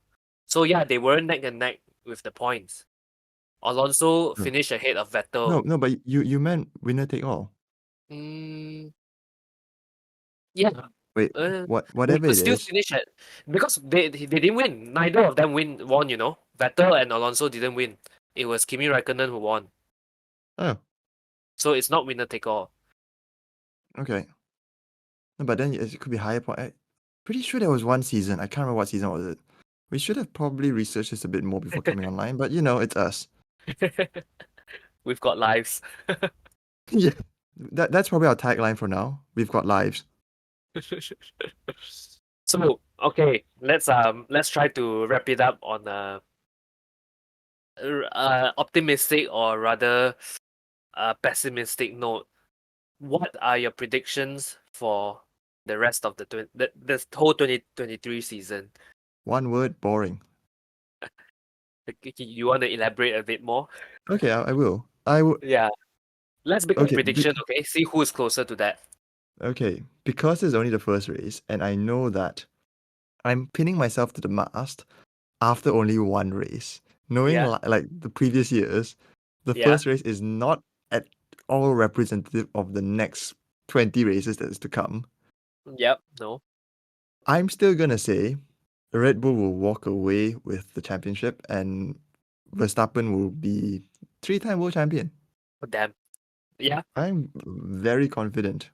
Speaker 2: So yeah, they were neck and neck with the points. Alonso
Speaker 1: No,
Speaker 2: finished ahead of
Speaker 1: no,
Speaker 2: Vettel.
Speaker 1: no, but you meant winner take all.
Speaker 2: Mm, yeah.
Speaker 1: Wait,
Speaker 2: They
Speaker 1: whatever
Speaker 2: could
Speaker 1: it
Speaker 2: still
Speaker 1: is,
Speaker 2: finish at because they didn't win. Neither of them won. Vettel and Alonso didn't win. It was Kimi Raikkonen who won.
Speaker 1: oh,
Speaker 2: So it's not winner take all.
Speaker 1: okay. No, but then it could be higher point. Pretty sure there was one season. I can't remember what season was it. We should have probably researched this a bit more before coming online, but it's us.
Speaker 2: We've got lives.
Speaker 1: Yeah, that's probably our tagline for now. We've got lives.
Speaker 2: So okay, let's try to wrap it up on a optimistic or rather pessimistic note. What are your predictions for the rest of the whole 2023 season?
Speaker 1: One word, boring.
Speaker 2: You want to elaborate a bit more?
Speaker 1: Okay, I will. I will.
Speaker 2: Yeah. Let's make a
Speaker 1: Okay,
Speaker 2: prediction, okay? See who is closer to that.
Speaker 1: okay. Because it's only the first race, and I know that I'm pinning myself to the mast after only one race. Knowing
Speaker 2: Yeah.
Speaker 1: like the previous years, the
Speaker 2: Yeah.
Speaker 1: first race is not at all representative of the next 20 races that is to come.
Speaker 2: Yep. No.
Speaker 1: I'm still gonna say Red Bull will walk away with the championship and Verstappen will be three-time world champion.
Speaker 2: Oh, damn. Yeah.
Speaker 1: I'm very confident.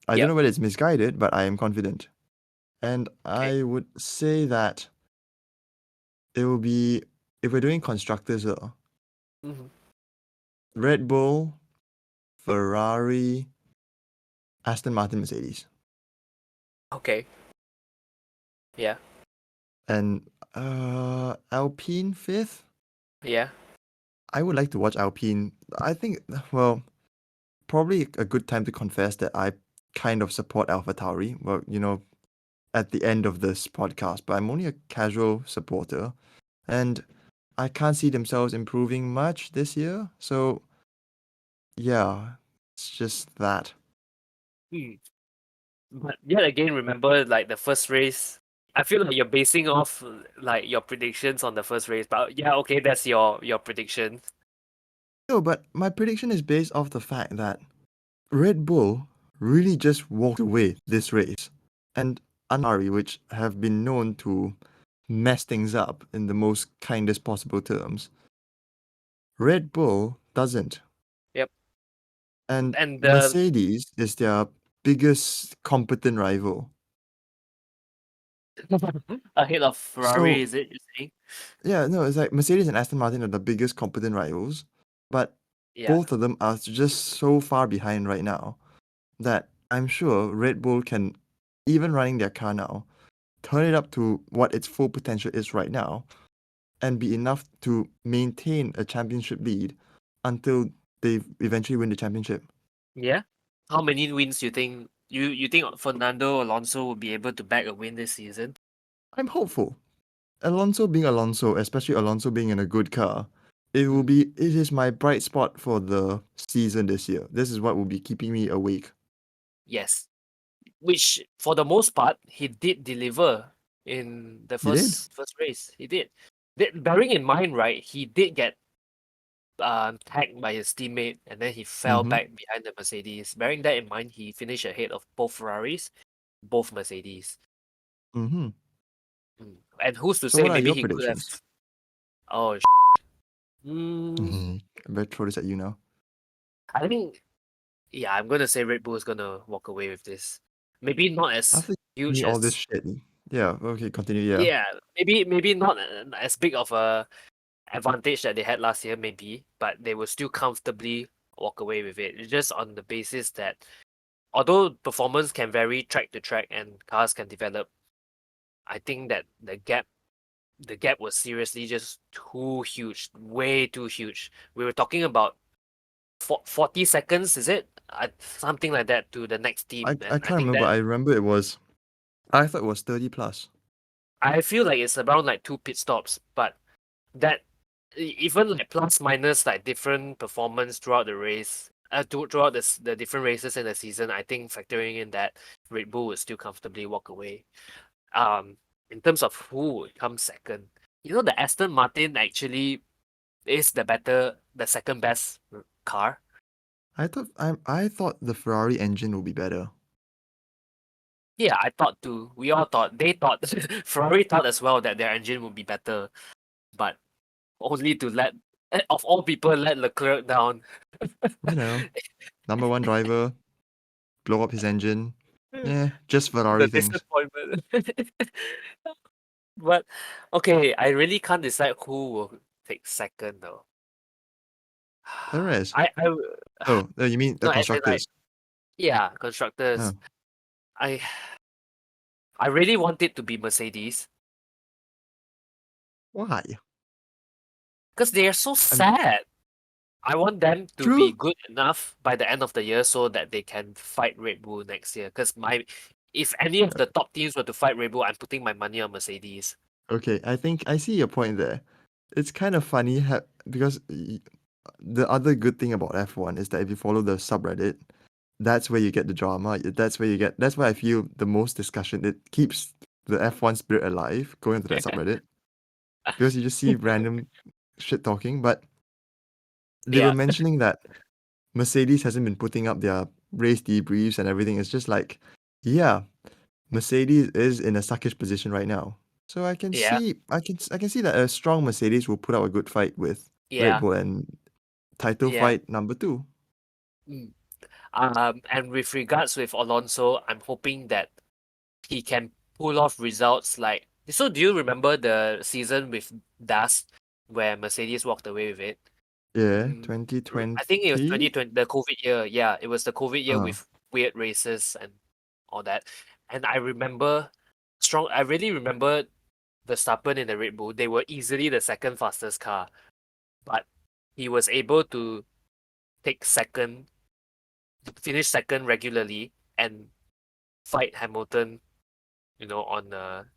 Speaker 1: I don't
Speaker 2: Yep.
Speaker 1: know whether it's misguided, but I am confident. And
Speaker 2: Okay.
Speaker 1: I would say that it will be, if we're doing constructors,
Speaker 2: Hmm.
Speaker 1: Red Bull, Ferrari, Aston Martin, Mercedes.
Speaker 2: Okay. Yeah.
Speaker 1: And Alpine fifth?
Speaker 2: Yeah.
Speaker 1: I would like to watch Alpine. I think, well, probably a good time to confess that I kind of support AlphaTauri. Well, at the end of this podcast, but I'm only a casual supporter, and I can't see themselves improving much this year. So yeah, it's just that.
Speaker 2: Hmm. But yet again, remember like the first race. I feel like you're basing off like your predictions on the first race. But yeah, okay, that's your prediction.
Speaker 1: No, but my prediction is based off the fact that Red Bull really just walked away this race, and Anari, which have been known to mess things up in the most kindest possible terms, Red Bull doesn't.
Speaker 2: Yep.
Speaker 1: And
Speaker 2: And
Speaker 1: Mercedes is their biggest competent rival.
Speaker 2: ahead of Ferrari,
Speaker 1: So,
Speaker 2: is it you're saying?
Speaker 1: yeah, no, it's like Mercedes and Aston Martin are the biggest competent rivals, but
Speaker 2: Yeah.
Speaker 1: both of them are just so far behind right now that I'm sure Red Bull can, even running their car now, turn it up to what its full potential is right now and be enough to maintain a championship lead until they eventually win the championship.
Speaker 2: Yeah. How many wins you think you think Fernando Alonso will be able to bag a win this season?
Speaker 1: I'm hopeful. Alonso being Alonso, especially Alonso being in a good car,
Speaker 2: Mm.
Speaker 1: it is my bright spot for the season this year. This is what will be keeping me awake.
Speaker 2: Yes. Which for the most part he did deliver in the
Speaker 1: He did.
Speaker 2: first race. He did. Bearing in mind, right, he did get tagged by his teammate and then he fell
Speaker 1: Mm-hmm.
Speaker 2: back behind the Mercedes. Bearing that in mind, he finished ahead of both Ferraris, both Mercedes.
Speaker 1: Mm-hmm.
Speaker 2: Mm. And who's to
Speaker 1: So
Speaker 2: say
Speaker 1: what are
Speaker 2: maybe
Speaker 1: your
Speaker 2: he could have?
Speaker 1: predictions?
Speaker 2: Oh, mm,
Speaker 1: I better throw this at you now.
Speaker 2: I think yeah, I'm gonna say Red Bull is gonna walk away with this. Maybe not as
Speaker 1: After you
Speaker 2: huge
Speaker 1: me all this
Speaker 2: as
Speaker 1: shit. Yeah, okay, continue, yeah.
Speaker 2: yeah, maybe not as big of a advantage that they had last year, maybe, but they will still comfortably walk away with it. It's just on the basis that although performance can vary track to track and cars can develop, I think that the gap was seriously just too huge, way too huge. We were talking about 40 seconds, is it? Something like that to the next
Speaker 1: I
Speaker 2: team,
Speaker 1: I
Speaker 2: and I
Speaker 1: can't
Speaker 2: think
Speaker 1: remember.
Speaker 2: that
Speaker 1: I remember I thought it was 30 plus.
Speaker 2: I feel like it's around like 2 pit stops, but that even like plus minus like different performance throughout the race, throughout the different races in the season, I think factoring in that Red Bull would still comfortably walk away. Um, in terms of who would come second, the Aston Martin actually is the second best car.
Speaker 1: I thought the Ferrari engine would be better.
Speaker 2: Yeah, I thought too. We all thought. They thought. Ferrari thought as well that their engine would be better, but only to of all people, let Leclerc down.
Speaker 1: You know, number one driver, blow up his engine. Yeah, just Ferrari
Speaker 2: The
Speaker 1: things.
Speaker 2: disappointment. But okay, I really can't decide who will take second though.
Speaker 1: Perez.
Speaker 2: I
Speaker 1: Oh, you mean the
Speaker 2: no, as in like
Speaker 1: constructors?
Speaker 2: yeah,
Speaker 1: Oh,
Speaker 2: constructors. I I really want it to be Mercedes
Speaker 1: why?
Speaker 2: because they are so
Speaker 1: I'm
Speaker 2: sad. I want them to be
Speaker 1: true.
Speaker 2: good enough by the end of the year so that they can fight Red Bull next year. Because if any of the top teams were to fight Red Bull, I'm putting my money on Mercedes.
Speaker 1: Okay, I think I see your point there. It's kind of funny because the other good thing about F1 is that if you follow the subreddit, that's where you get the drama. That's where I feel the most discussion. It keeps the F1 spirit alive going to that subreddit because you just see random shit talking. But they were
Speaker 2: Yeah,
Speaker 1: mentioning that Mercedes hasn't been putting up their race debriefs and everything. It's just like, yeah, Mercedes is in a suckish position right now. So
Speaker 2: yeah,
Speaker 1: I can see that a strong Mercedes will put up a good fight with Red
Speaker 2: yeah,
Speaker 1: Bull and title
Speaker 2: yeah.
Speaker 1: fight number two.
Speaker 2: Mm. And with regards with Alonso, I'm hoping that he can pull off results like. So, do you remember the season with Dust where Mercedes walked away with it?
Speaker 1: Yeah,
Speaker 2: Mm, I think it was
Speaker 1: 2020.
Speaker 2: 2020, the COVID year. Yeah, it was the COVID year
Speaker 1: Uh,
Speaker 2: with weird races and all that. And I remember I really remember Verstappen in the Red Bull. They were easily the second fastest car, but he was able to take second, finish second regularly and fight Hamilton, on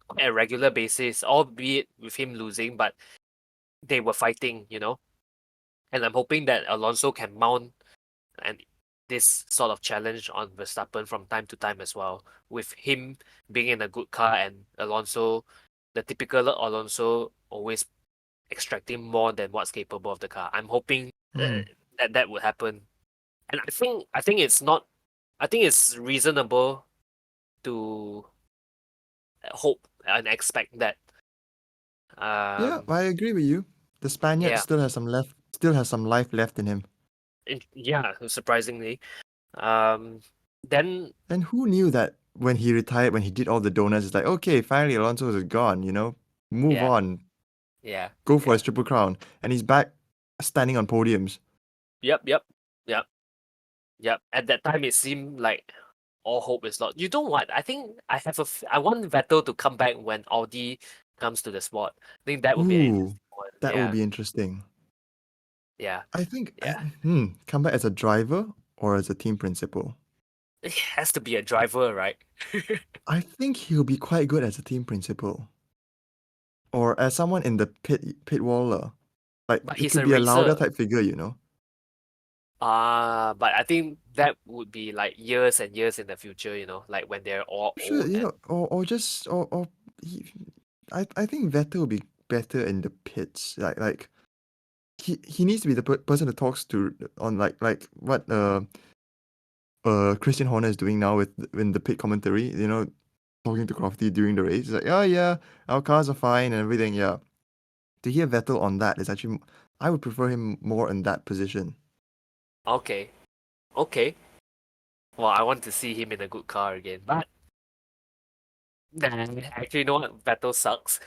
Speaker 2: quite a regular basis, albeit with him losing, but they were fighting. And I'm hoping that Alonso can mount and this sort of challenge on Verstappen from time to time as well, with him being in a good car and Alonso, the typical Alonso, always extracting more than what's capable of the car. I'm hoping
Speaker 1: mm.
Speaker 2: that would happen, and I think it's not. I think it's reasonable to hope and expect that.
Speaker 1: Yeah,
Speaker 2: Um,
Speaker 1: I agree with you. The Spaniard
Speaker 2: yeah,
Speaker 1: still has some life left in him.
Speaker 2: yeah. Surprisingly, um, then
Speaker 1: And who knew that when he retired, when he did all the donuts, it's like, okay, finally Alonso is gone, move
Speaker 2: yeah,
Speaker 1: on,
Speaker 2: yeah,
Speaker 1: go for
Speaker 2: yeah.
Speaker 1: his triple crown, and he's back standing on podiums.
Speaker 2: Yep, yep, yep. Yep. At that time, it seemed like all hope is lost. You know what? I think I want Vettel to come back when Audi comes to the sport. I think that would be an
Speaker 1: Ooh,
Speaker 2: interesting one.
Speaker 1: that would
Speaker 2: Yeah,
Speaker 1: be interesting.
Speaker 2: yeah,
Speaker 1: I think,
Speaker 2: yeah.
Speaker 1: come back as a driver or as a team principal.
Speaker 2: It has to be a driver, right?
Speaker 1: I think he'll be quite good as a team principal or as someone in the pit wall. Like
Speaker 2: But
Speaker 1: it
Speaker 2: he's
Speaker 1: could
Speaker 2: a
Speaker 1: be a louder
Speaker 2: racer.
Speaker 1: type figure.
Speaker 2: But I think that would be like years and years in the future, like when they're all
Speaker 1: Sure,
Speaker 2: old and
Speaker 1: or just or he, I think Vettel will be better in the pits. Like he needs to be the person that talks to on like what Christian Horner is doing now with in the pit commentary. talking to Crofty during the race. He's like, oh yeah, our cars are fine and everything. Yeah. To hear Vettel on that is actually, I would prefer him more in that position.
Speaker 2: Okay. Okay. Well, I want to see him in a good car again. But nah, actually, you know what? Vettel sucks.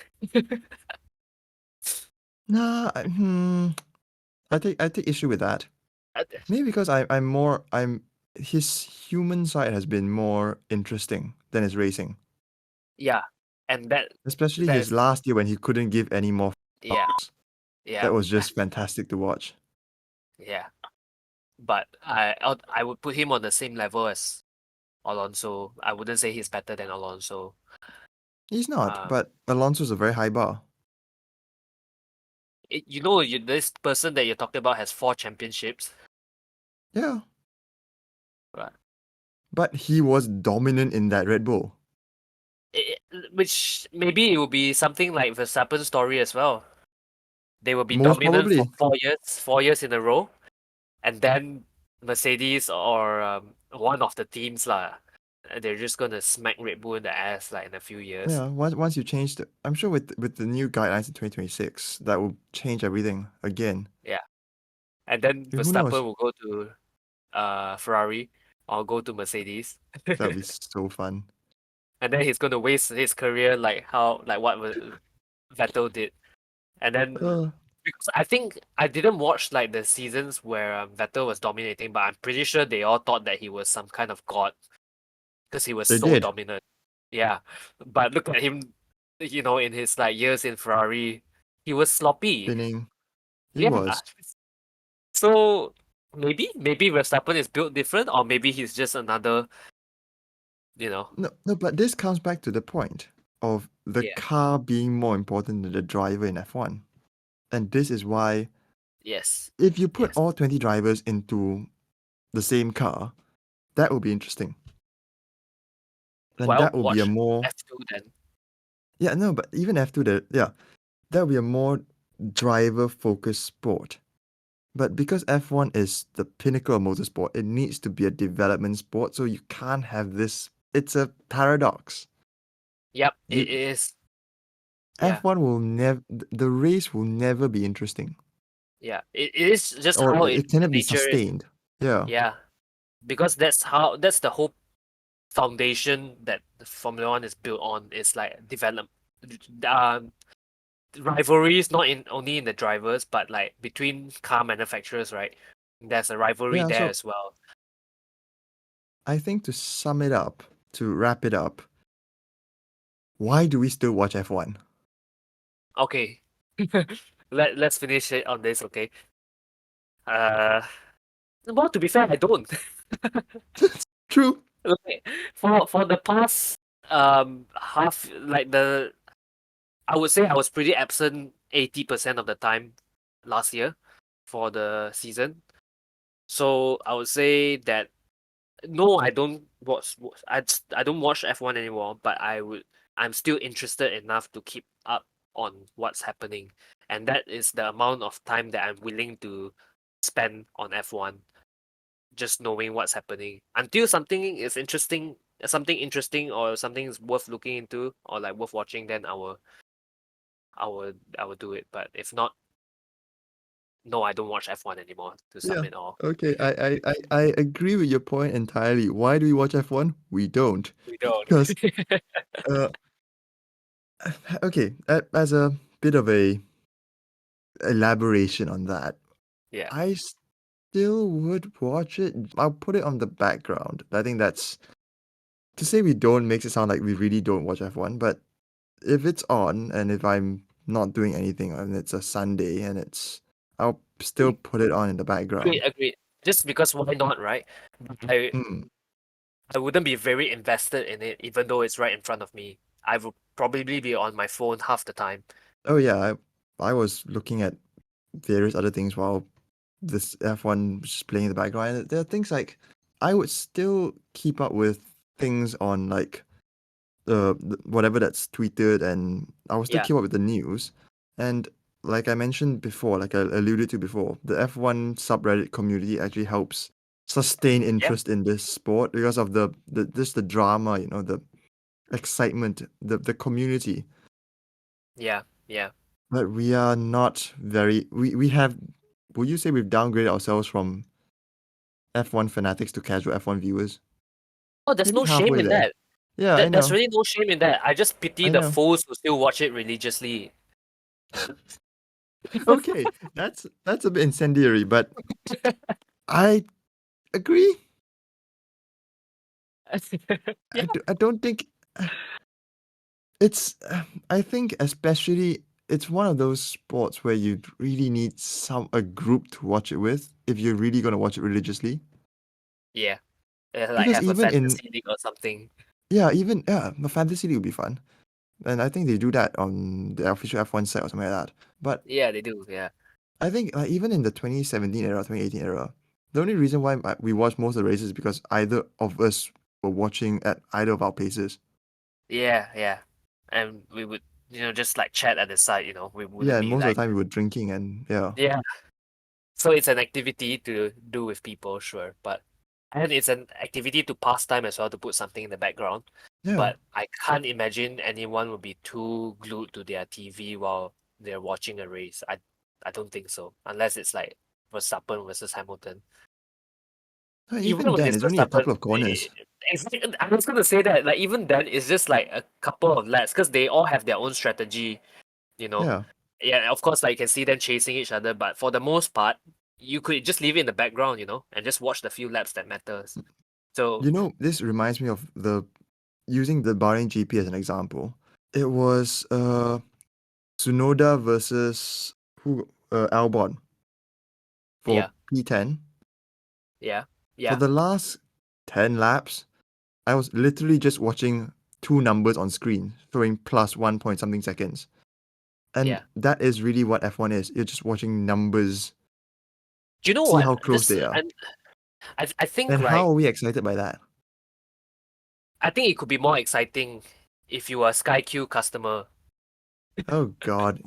Speaker 1: Nah, I take issue with that.
Speaker 2: Uh,
Speaker 1: Maybe because I'm his human side has been more interesting than his racing.
Speaker 2: yeah, and
Speaker 1: Especially
Speaker 2: that
Speaker 1: his
Speaker 2: is
Speaker 1: last year when he couldn't give any more
Speaker 2: yeah,
Speaker 1: fucks.
Speaker 2: yeah,
Speaker 1: That was just fantastic to watch.
Speaker 2: yeah. But I would put him on the same level as Alonso. I wouldn't say he's better than Alonso.
Speaker 1: He's not,
Speaker 2: Um,
Speaker 1: but Alonso's a very high bar.
Speaker 2: this person that you're talking about has 4 championships,
Speaker 1: Yeah,
Speaker 2: right?
Speaker 1: but he was dominant in that Red Bull.
Speaker 2: Which maybe it will be something like Verstappen's story as well. They will be
Speaker 1: Most
Speaker 2: dominant for
Speaker 1: probably.
Speaker 2: 4 years in a row, and then Mercedes or one of the teams lah, they're just gonna smack Red Bull in the ass like in a few years.
Speaker 1: Yeah, once you change the, I'm sure with the new guidelines in 2026, that will change everything again.
Speaker 2: Yeah, and then
Speaker 1: Who knows?
Speaker 2: Verstappen will go to Ferrari or go to Mercedes,
Speaker 1: That would be so fun.
Speaker 2: and then he's gonna waste his career like what Vettel did, and then
Speaker 1: Uh,
Speaker 2: because I think I didn't watch like the seasons where Vettel was dominating, but I'm pretty sure they all thought that he was some kind of god because he was
Speaker 1: they
Speaker 2: so
Speaker 1: did.
Speaker 2: dominant. Yeah, but look at him, in his like years in Ferrari, he was sloppy.
Speaker 1: Spinning. He
Speaker 2: Yeah,
Speaker 1: was.
Speaker 2: so maybe Verstappen is built different, or maybe he's just another, you know.
Speaker 1: No, but this comes back to the point of the
Speaker 2: Yeah.
Speaker 1: car being more important than the driver in F1. And this is why
Speaker 2: Yes.
Speaker 1: if you put
Speaker 2: Yes.
Speaker 1: all 20 drivers into the same car, that would be interesting. And
Speaker 2: Well,
Speaker 1: that would be a
Speaker 2: watch
Speaker 1: more,
Speaker 2: F2 then.
Speaker 1: yeah, no, but even F2, yeah, that would be a more driver focused sport. But because F1 is the pinnacle of motorsport, it needs to be a development sport. So you can't have this. It's a paradox.
Speaker 2: Yep, it
Speaker 1: You
Speaker 2: is. Yeah.
Speaker 1: F1 will never, the race will never be interesting,
Speaker 2: Yeah. It is just
Speaker 1: or
Speaker 2: how
Speaker 1: it
Speaker 2: the
Speaker 1: cannot be
Speaker 2: nature is.
Speaker 1: sustained. Yeah,
Speaker 2: Yeah. Because that's the whole foundation that the Formula One is built on. Is like develop um rivalries not in only in the drivers but like between car manufacturers, right? There's a rivalry
Speaker 1: yeah.
Speaker 2: there
Speaker 1: So
Speaker 2: as well.
Speaker 1: I think to sum it up, to wrap it up, why do we still watch F1?
Speaker 2: Okay. Let's finish it on this, okay? Uh well, to be fair, I don't.
Speaker 1: True.
Speaker 2: Okay. For the past half like the I would say I was pretty absent 80% of the time last year for the season. So I would say that no, I don't I don't watch F1 anymore, but I'm still interested enough to keep up on what's happening. And that is the amount of time that I'm willing to spend on F1, just knowing what's happening. Until something interesting or something is worth looking into or like worth watching, then I will do it. But if not, no, I don't watch F1 anymore to sum
Speaker 1: Yeah.
Speaker 2: it all.
Speaker 1: Okay. I agree with your point entirely. Why do we watch F1? We don't.
Speaker 2: We don't.
Speaker 1: Because uh, okay, as a bit of a elaboration on that,
Speaker 2: Yeah.
Speaker 1: I still would watch it. I'll put it on the background. I think that's to say we don't makes it sound like we really don't watch F1, but if it's on and if I'm not doing anything and it's a Sunday and I'll still put it on in the
Speaker 2: Agreed,
Speaker 1: background.
Speaker 2: agreed. Just because why not, right? I
Speaker 1: Mm.
Speaker 2: I wouldn't be very invested in it, even though it's right in front of me. I would probably be on my phone half the time.
Speaker 1: Oh yeah, I was looking at various other things while this F1 was just playing in the background. And there are things like I would still keep up with things on like whatever that's tweeted, and I will still
Speaker 2: Yeah,
Speaker 1: keep up with the news. And like I mentioned before, like I alluded to before, the F1 subreddit community actually helps sustain
Speaker 2: yeah,
Speaker 1: interest in this sport because of the just the drama, the excitement, the community.
Speaker 2: Yeah, yeah.
Speaker 1: But we are not very. We have. Would you say we've downgraded ourselves from F1 fanatics to casual F1 viewers?
Speaker 2: Oh, there's
Speaker 1: Maybe
Speaker 2: no shame
Speaker 1: halfway
Speaker 2: in
Speaker 1: there.
Speaker 2: that.
Speaker 1: Yeah, I
Speaker 2: There's
Speaker 1: know.
Speaker 2: really no shame in that. I just pity
Speaker 1: I
Speaker 2: the
Speaker 1: know.
Speaker 2: fools who still watch it religiously.
Speaker 1: Okay, that's a bit incendiary, but I agree.
Speaker 2: Yeah,
Speaker 1: I don't think it's. I think especially it's one of those sports where you really need a group to watch it with if you're really gonna watch it religiously.
Speaker 2: yeah. Like
Speaker 1: Because
Speaker 2: have a
Speaker 1: even in
Speaker 2: fantasy league or something.
Speaker 1: the fantasy league would be fun, and I think they do that on the official F1 site or something like that. But
Speaker 2: Yeah, they do. Yeah,
Speaker 1: I think like even in the 2017 era, 2018 era, the only reason why we watched most of the races is because either of us were watching at either of our paces.
Speaker 2: yeah, yeah. And we would, just like chat at the side. We
Speaker 1: Yeah,
Speaker 2: wouldn't
Speaker 1: and
Speaker 2: be
Speaker 1: most of
Speaker 2: like,
Speaker 1: the time we were drinking and yeah.
Speaker 2: yeah. So it's an activity to do with people, sure, and it's an activity to pass time as well to put something in the background.
Speaker 1: Yeah.
Speaker 2: But I can't imagine anyone would be too glued to their TV while they're watching a race. I don't think so, unless it's like Verstappen versus Hamilton. Even
Speaker 1: Even
Speaker 2: when
Speaker 1: then,
Speaker 2: it's
Speaker 1: it's only a
Speaker 2: Verstappen,
Speaker 1: couple of corners.
Speaker 2: I was gonna say that like even then it's just like a couple of laps because they all have their own strategy. You know,
Speaker 1: Yeah.
Speaker 2: yeah, of course, like you can see them chasing each other, but for the most part, you could just leave it in the background, and just watch the few laps that matters. So
Speaker 1: You know, this reminds me of the using the Bahrain GP as an example. It was Tsunoda versus Albon for
Speaker 2: yeah,
Speaker 1: P10.
Speaker 2: yeah,
Speaker 1: For
Speaker 2: yeah,
Speaker 1: the last 10 laps, I was literally just watching two numbers on screen showing plus 1 point something seconds. And
Speaker 2: yeah.
Speaker 1: that is really what F1 is. You're just watching numbers,
Speaker 2: Do you know
Speaker 1: see
Speaker 2: what?
Speaker 1: how close
Speaker 2: This
Speaker 1: they are.
Speaker 2: and I think
Speaker 1: And how
Speaker 2: like
Speaker 1: are we excited by that?
Speaker 2: I think it could be more exciting if you are a SkyQ customer.
Speaker 1: Oh God.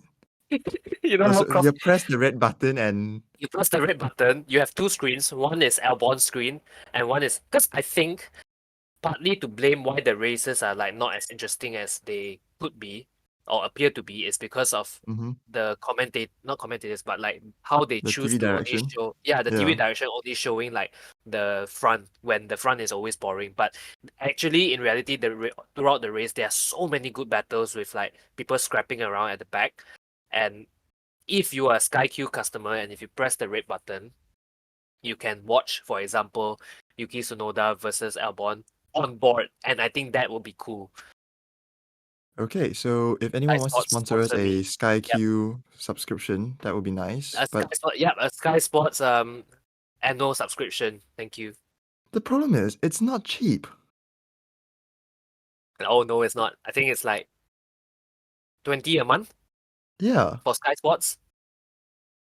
Speaker 2: You know
Speaker 1: Oh,
Speaker 2: how
Speaker 1: so you
Speaker 2: cost
Speaker 1: press the red button and
Speaker 2: you press the red button, you have two screens. One is Albon screen, and one is because I think partly to blame why the races are like not as interesting as they could be or appear to be is because of
Speaker 1: mhm,
Speaker 2: the not commentators, but like how they
Speaker 1: the
Speaker 2: choose
Speaker 1: TV
Speaker 2: to only
Speaker 1: direction.
Speaker 2: show, yeah, the TV
Speaker 1: Yeah.
Speaker 2: direction only showing like the front when the front is always boring. But actually, in reality, throughout the race, there are so many good battles with like people scrapping around at the back. And if you are a SkyQ customer and if you press the red button, you can watch, for example, Yuki Tsunoda versus Albon on board, and I think that will be cool.
Speaker 1: Okay, so if
Speaker 2: Sky
Speaker 1: anyone wants to
Speaker 2: Sports
Speaker 1: sponsor us
Speaker 2: sponsor
Speaker 1: a
Speaker 2: me. Yep,
Speaker 1: SkyQ subscription, that would be nice.
Speaker 2: a Sky
Speaker 1: But
Speaker 2: Sport. Yep, a Sky Sports annual subscription. Thank you.
Speaker 1: the problem is, it's not cheap.
Speaker 2: Oh no, it's not. I think it's like 20 a month
Speaker 1: Yeah.
Speaker 2: for Sky Sports.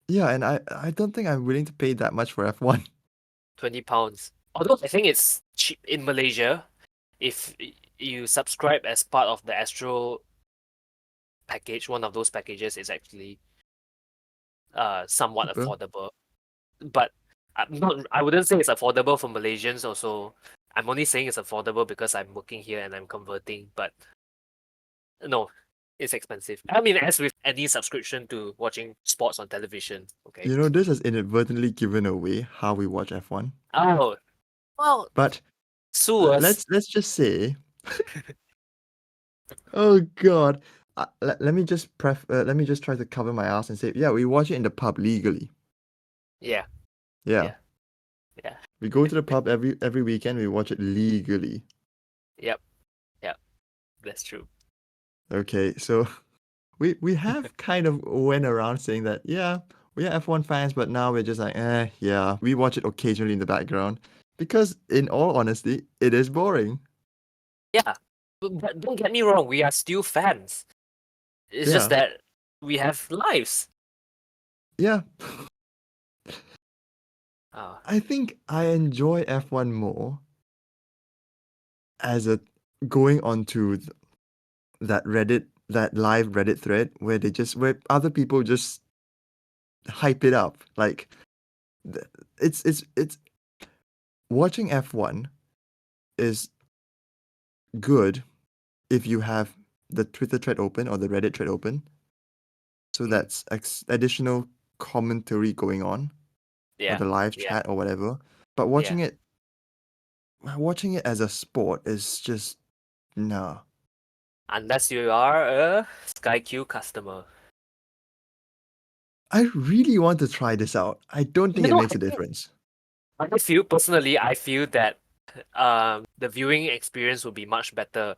Speaker 1: Yeah, and I don't think I'm willing to pay that much for F1.
Speaker 2: £20. Although I think it's cheap in Malaysia if you subscribe as part of the Astro package. One of those packages is actually somewhat
Speaker 1: Cheaper.
Speaker 2: affordable. But I wouldn't say it's affordable for Malaysians also. I'm only saying it's affordable because I'm working here and I'm converting, but no, it's expensive. I mean, as with any subscription to watching sports on television, okay?
Speaker 1: You know, this has inadvertently given away how we watch F1.
Speaker 2: Oh, well,
Speaker 1: But
Speaker 2: sue us.
Speaker 1: let's just say, oh God, let me just try to cover my ass and say, yeah, we watch it in the pub legally.
Speaker 2: Yeah,
Speaker 1: Yeah,
Speaker 2: yeah, yeah.
Speaker 1: we go to the pub every weekend. We watch it legally.
Speaker 2: Yep, yep, that's true.
Speaker 1: Okay, so we have kind of went around saying that, yeah, we are F1 fans, but now we're just like, yeah, we watch it occasionally in the background because, in all honesty, it is boring.
Speaker 2: Yeah, but don't get me wrong, we are still fans. It's just
Speaker 1: Yeah,
Speaker 2: that we have lives.
Speaker 1: yeah.
Speaker 2: Oh,
Speaker 1: I think I enjoy F1 more as a going onto that live Reddit thread where other people just hype it up. Like th- it's watching F1 is good if you have the Twitter thread open or the Reddit thread open, so that's additional commentary going on, or
Speaker 2: Yeah,
Speaker 1: the live
Speaker 2: yeah,
Speaker 1: chat or whatever. But
Speaker 2: yeah.
Speaker 1: watching it as a sport is just nah.
Speaker 2: Unless you are a SkyQ customer.
Speaker 1: I really want to try this out. I don't think
Speaker 2: You
Speaker 1: it
Speaker 2: know,
Speaker 1: makes a difference.
Speaker 2: I feel personally, I feel that the viewing experience will be much better.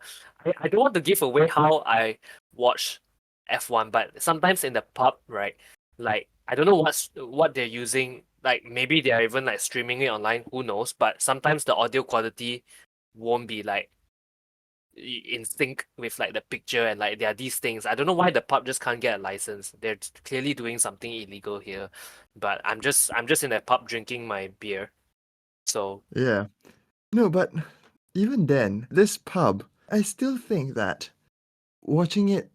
Speaker 2: I don't want to give away how I watch F1, but sometimes in the pub, right? Like I don't know what they're using. Like maybe they're even like streaming it online, who knows? But sometimes the audio quality won't be like in sync with like the picture, and like there are these things. I don't know why the pub just can't get a license. They're clearly doing something illegal here. But I'm just in a pub drinking my beer. So
Speaker 1: Yeah. No, but even then, this pub, I still think that watching it.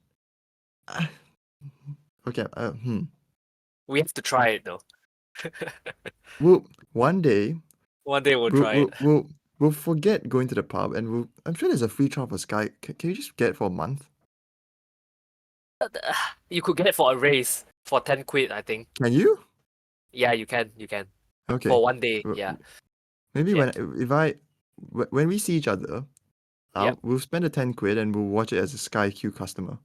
Speaker 1: Uh, okay.
Speaker 2: we have to try it though.
Speaker 1: We'll one day
Speaker 2: One day we'll
Speaker 1: we'll
Speaker 2: try it.
Speaker 1: we'll we'll, we'll forget going to the pub, and I'm sure there's a free trial for Sky. Can you just get it for a month?
Speaker 2: You could get it for a race for 10 quid, I think.
Speaker 1: Can you?
Speaker 2: Yeah, you can. You can.
Speaker 1: Okay.
Speaker 2: For one day.
Speaker 1: w-
Speaker 2: Yeah.
Speaker 1: Maybe
Speaker 2: Yeah.
Speaker 1: when we see each other,
Speaker 2: Yep.
Speaker 1: we'll spend the 10 quid and we'll watch it as a Sky Q customer.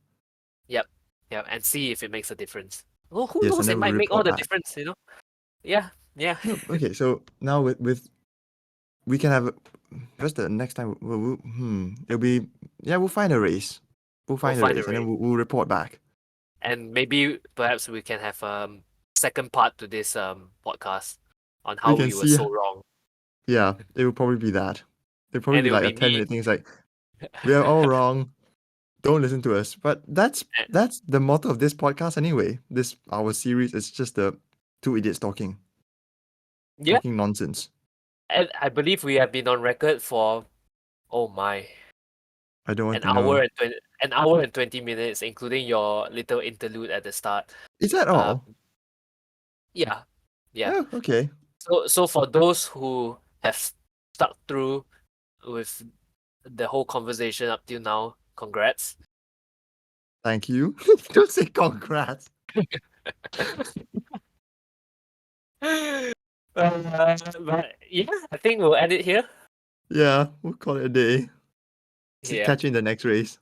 Speaker 2: Yep. Yep. And see if it makes a difference. Well, who
Speaker 1: Yes, and
Speaker 2: knows? It
Speaker 1: then we'll
Speaker 2: might make all
Speaker 1: report
Speaker 2: the
Speaker 1: back.
Speaker 2: difference, you know? Yeah. Yeah.
Speaker 1: No, okay. So now with we can have just the next time. It'll be yeah. We'll find a race. We'll
Speaker 2: We'll
Speaker 1: find a
Speaker 2: find a
Speaker 1: race, and then
Speaker 2: race.
Speaker 1: we'll report back.
Speaker 2: And maybe perhaps we can have second part to this podcast on
Speaker 1: We
Speaker 2: how
Speaker 1: can
Speaker 2: we were
Speaker 1: see.
Speaker 2: so wrong.
Speaker 1: Yeah, it will probably be that. It'll probably
Speaker 2: And
Speaker 1: be
Speaker 2: it will
Speaker 1: like a
Speaker 2: be me.
Speaker 1: 10-minute thing. It's like we are all wrong. Don't listen to us. But
Speaker 2: And-
Speaker 1: that's the motto of this podcast anyway. This our series is just the two idiots
Speaker 2: yeah.
Speaker 1: talking nonsense.
Speaker 2: And I believe we have been on record for oh my.
Speaker 1: I don't want
Speaker 2: An
Speaker 1: to
Speaker 2: hour
Speaker 1: know.
Speaker 2: and 20, an hour and 20 minutes, including your little interlude at the start.
Speaker 1: Is that
Speaker 2: Um,
Speaker 1: all?
Speaker 2: yeah, yeah.
Speaker 1: Oh, okay.
Speaker 2: So for those who have stuck through with the whole conversation up till now, congrats.
Speaker 1: Thank you. Don't say congrats.
Speaker 2: But yeah, I think we'll end it here.
Speaker 1: Yeah, we'll call it a day.
Speaker 2: Yeah.
Speaker 1: Catch you in the next race.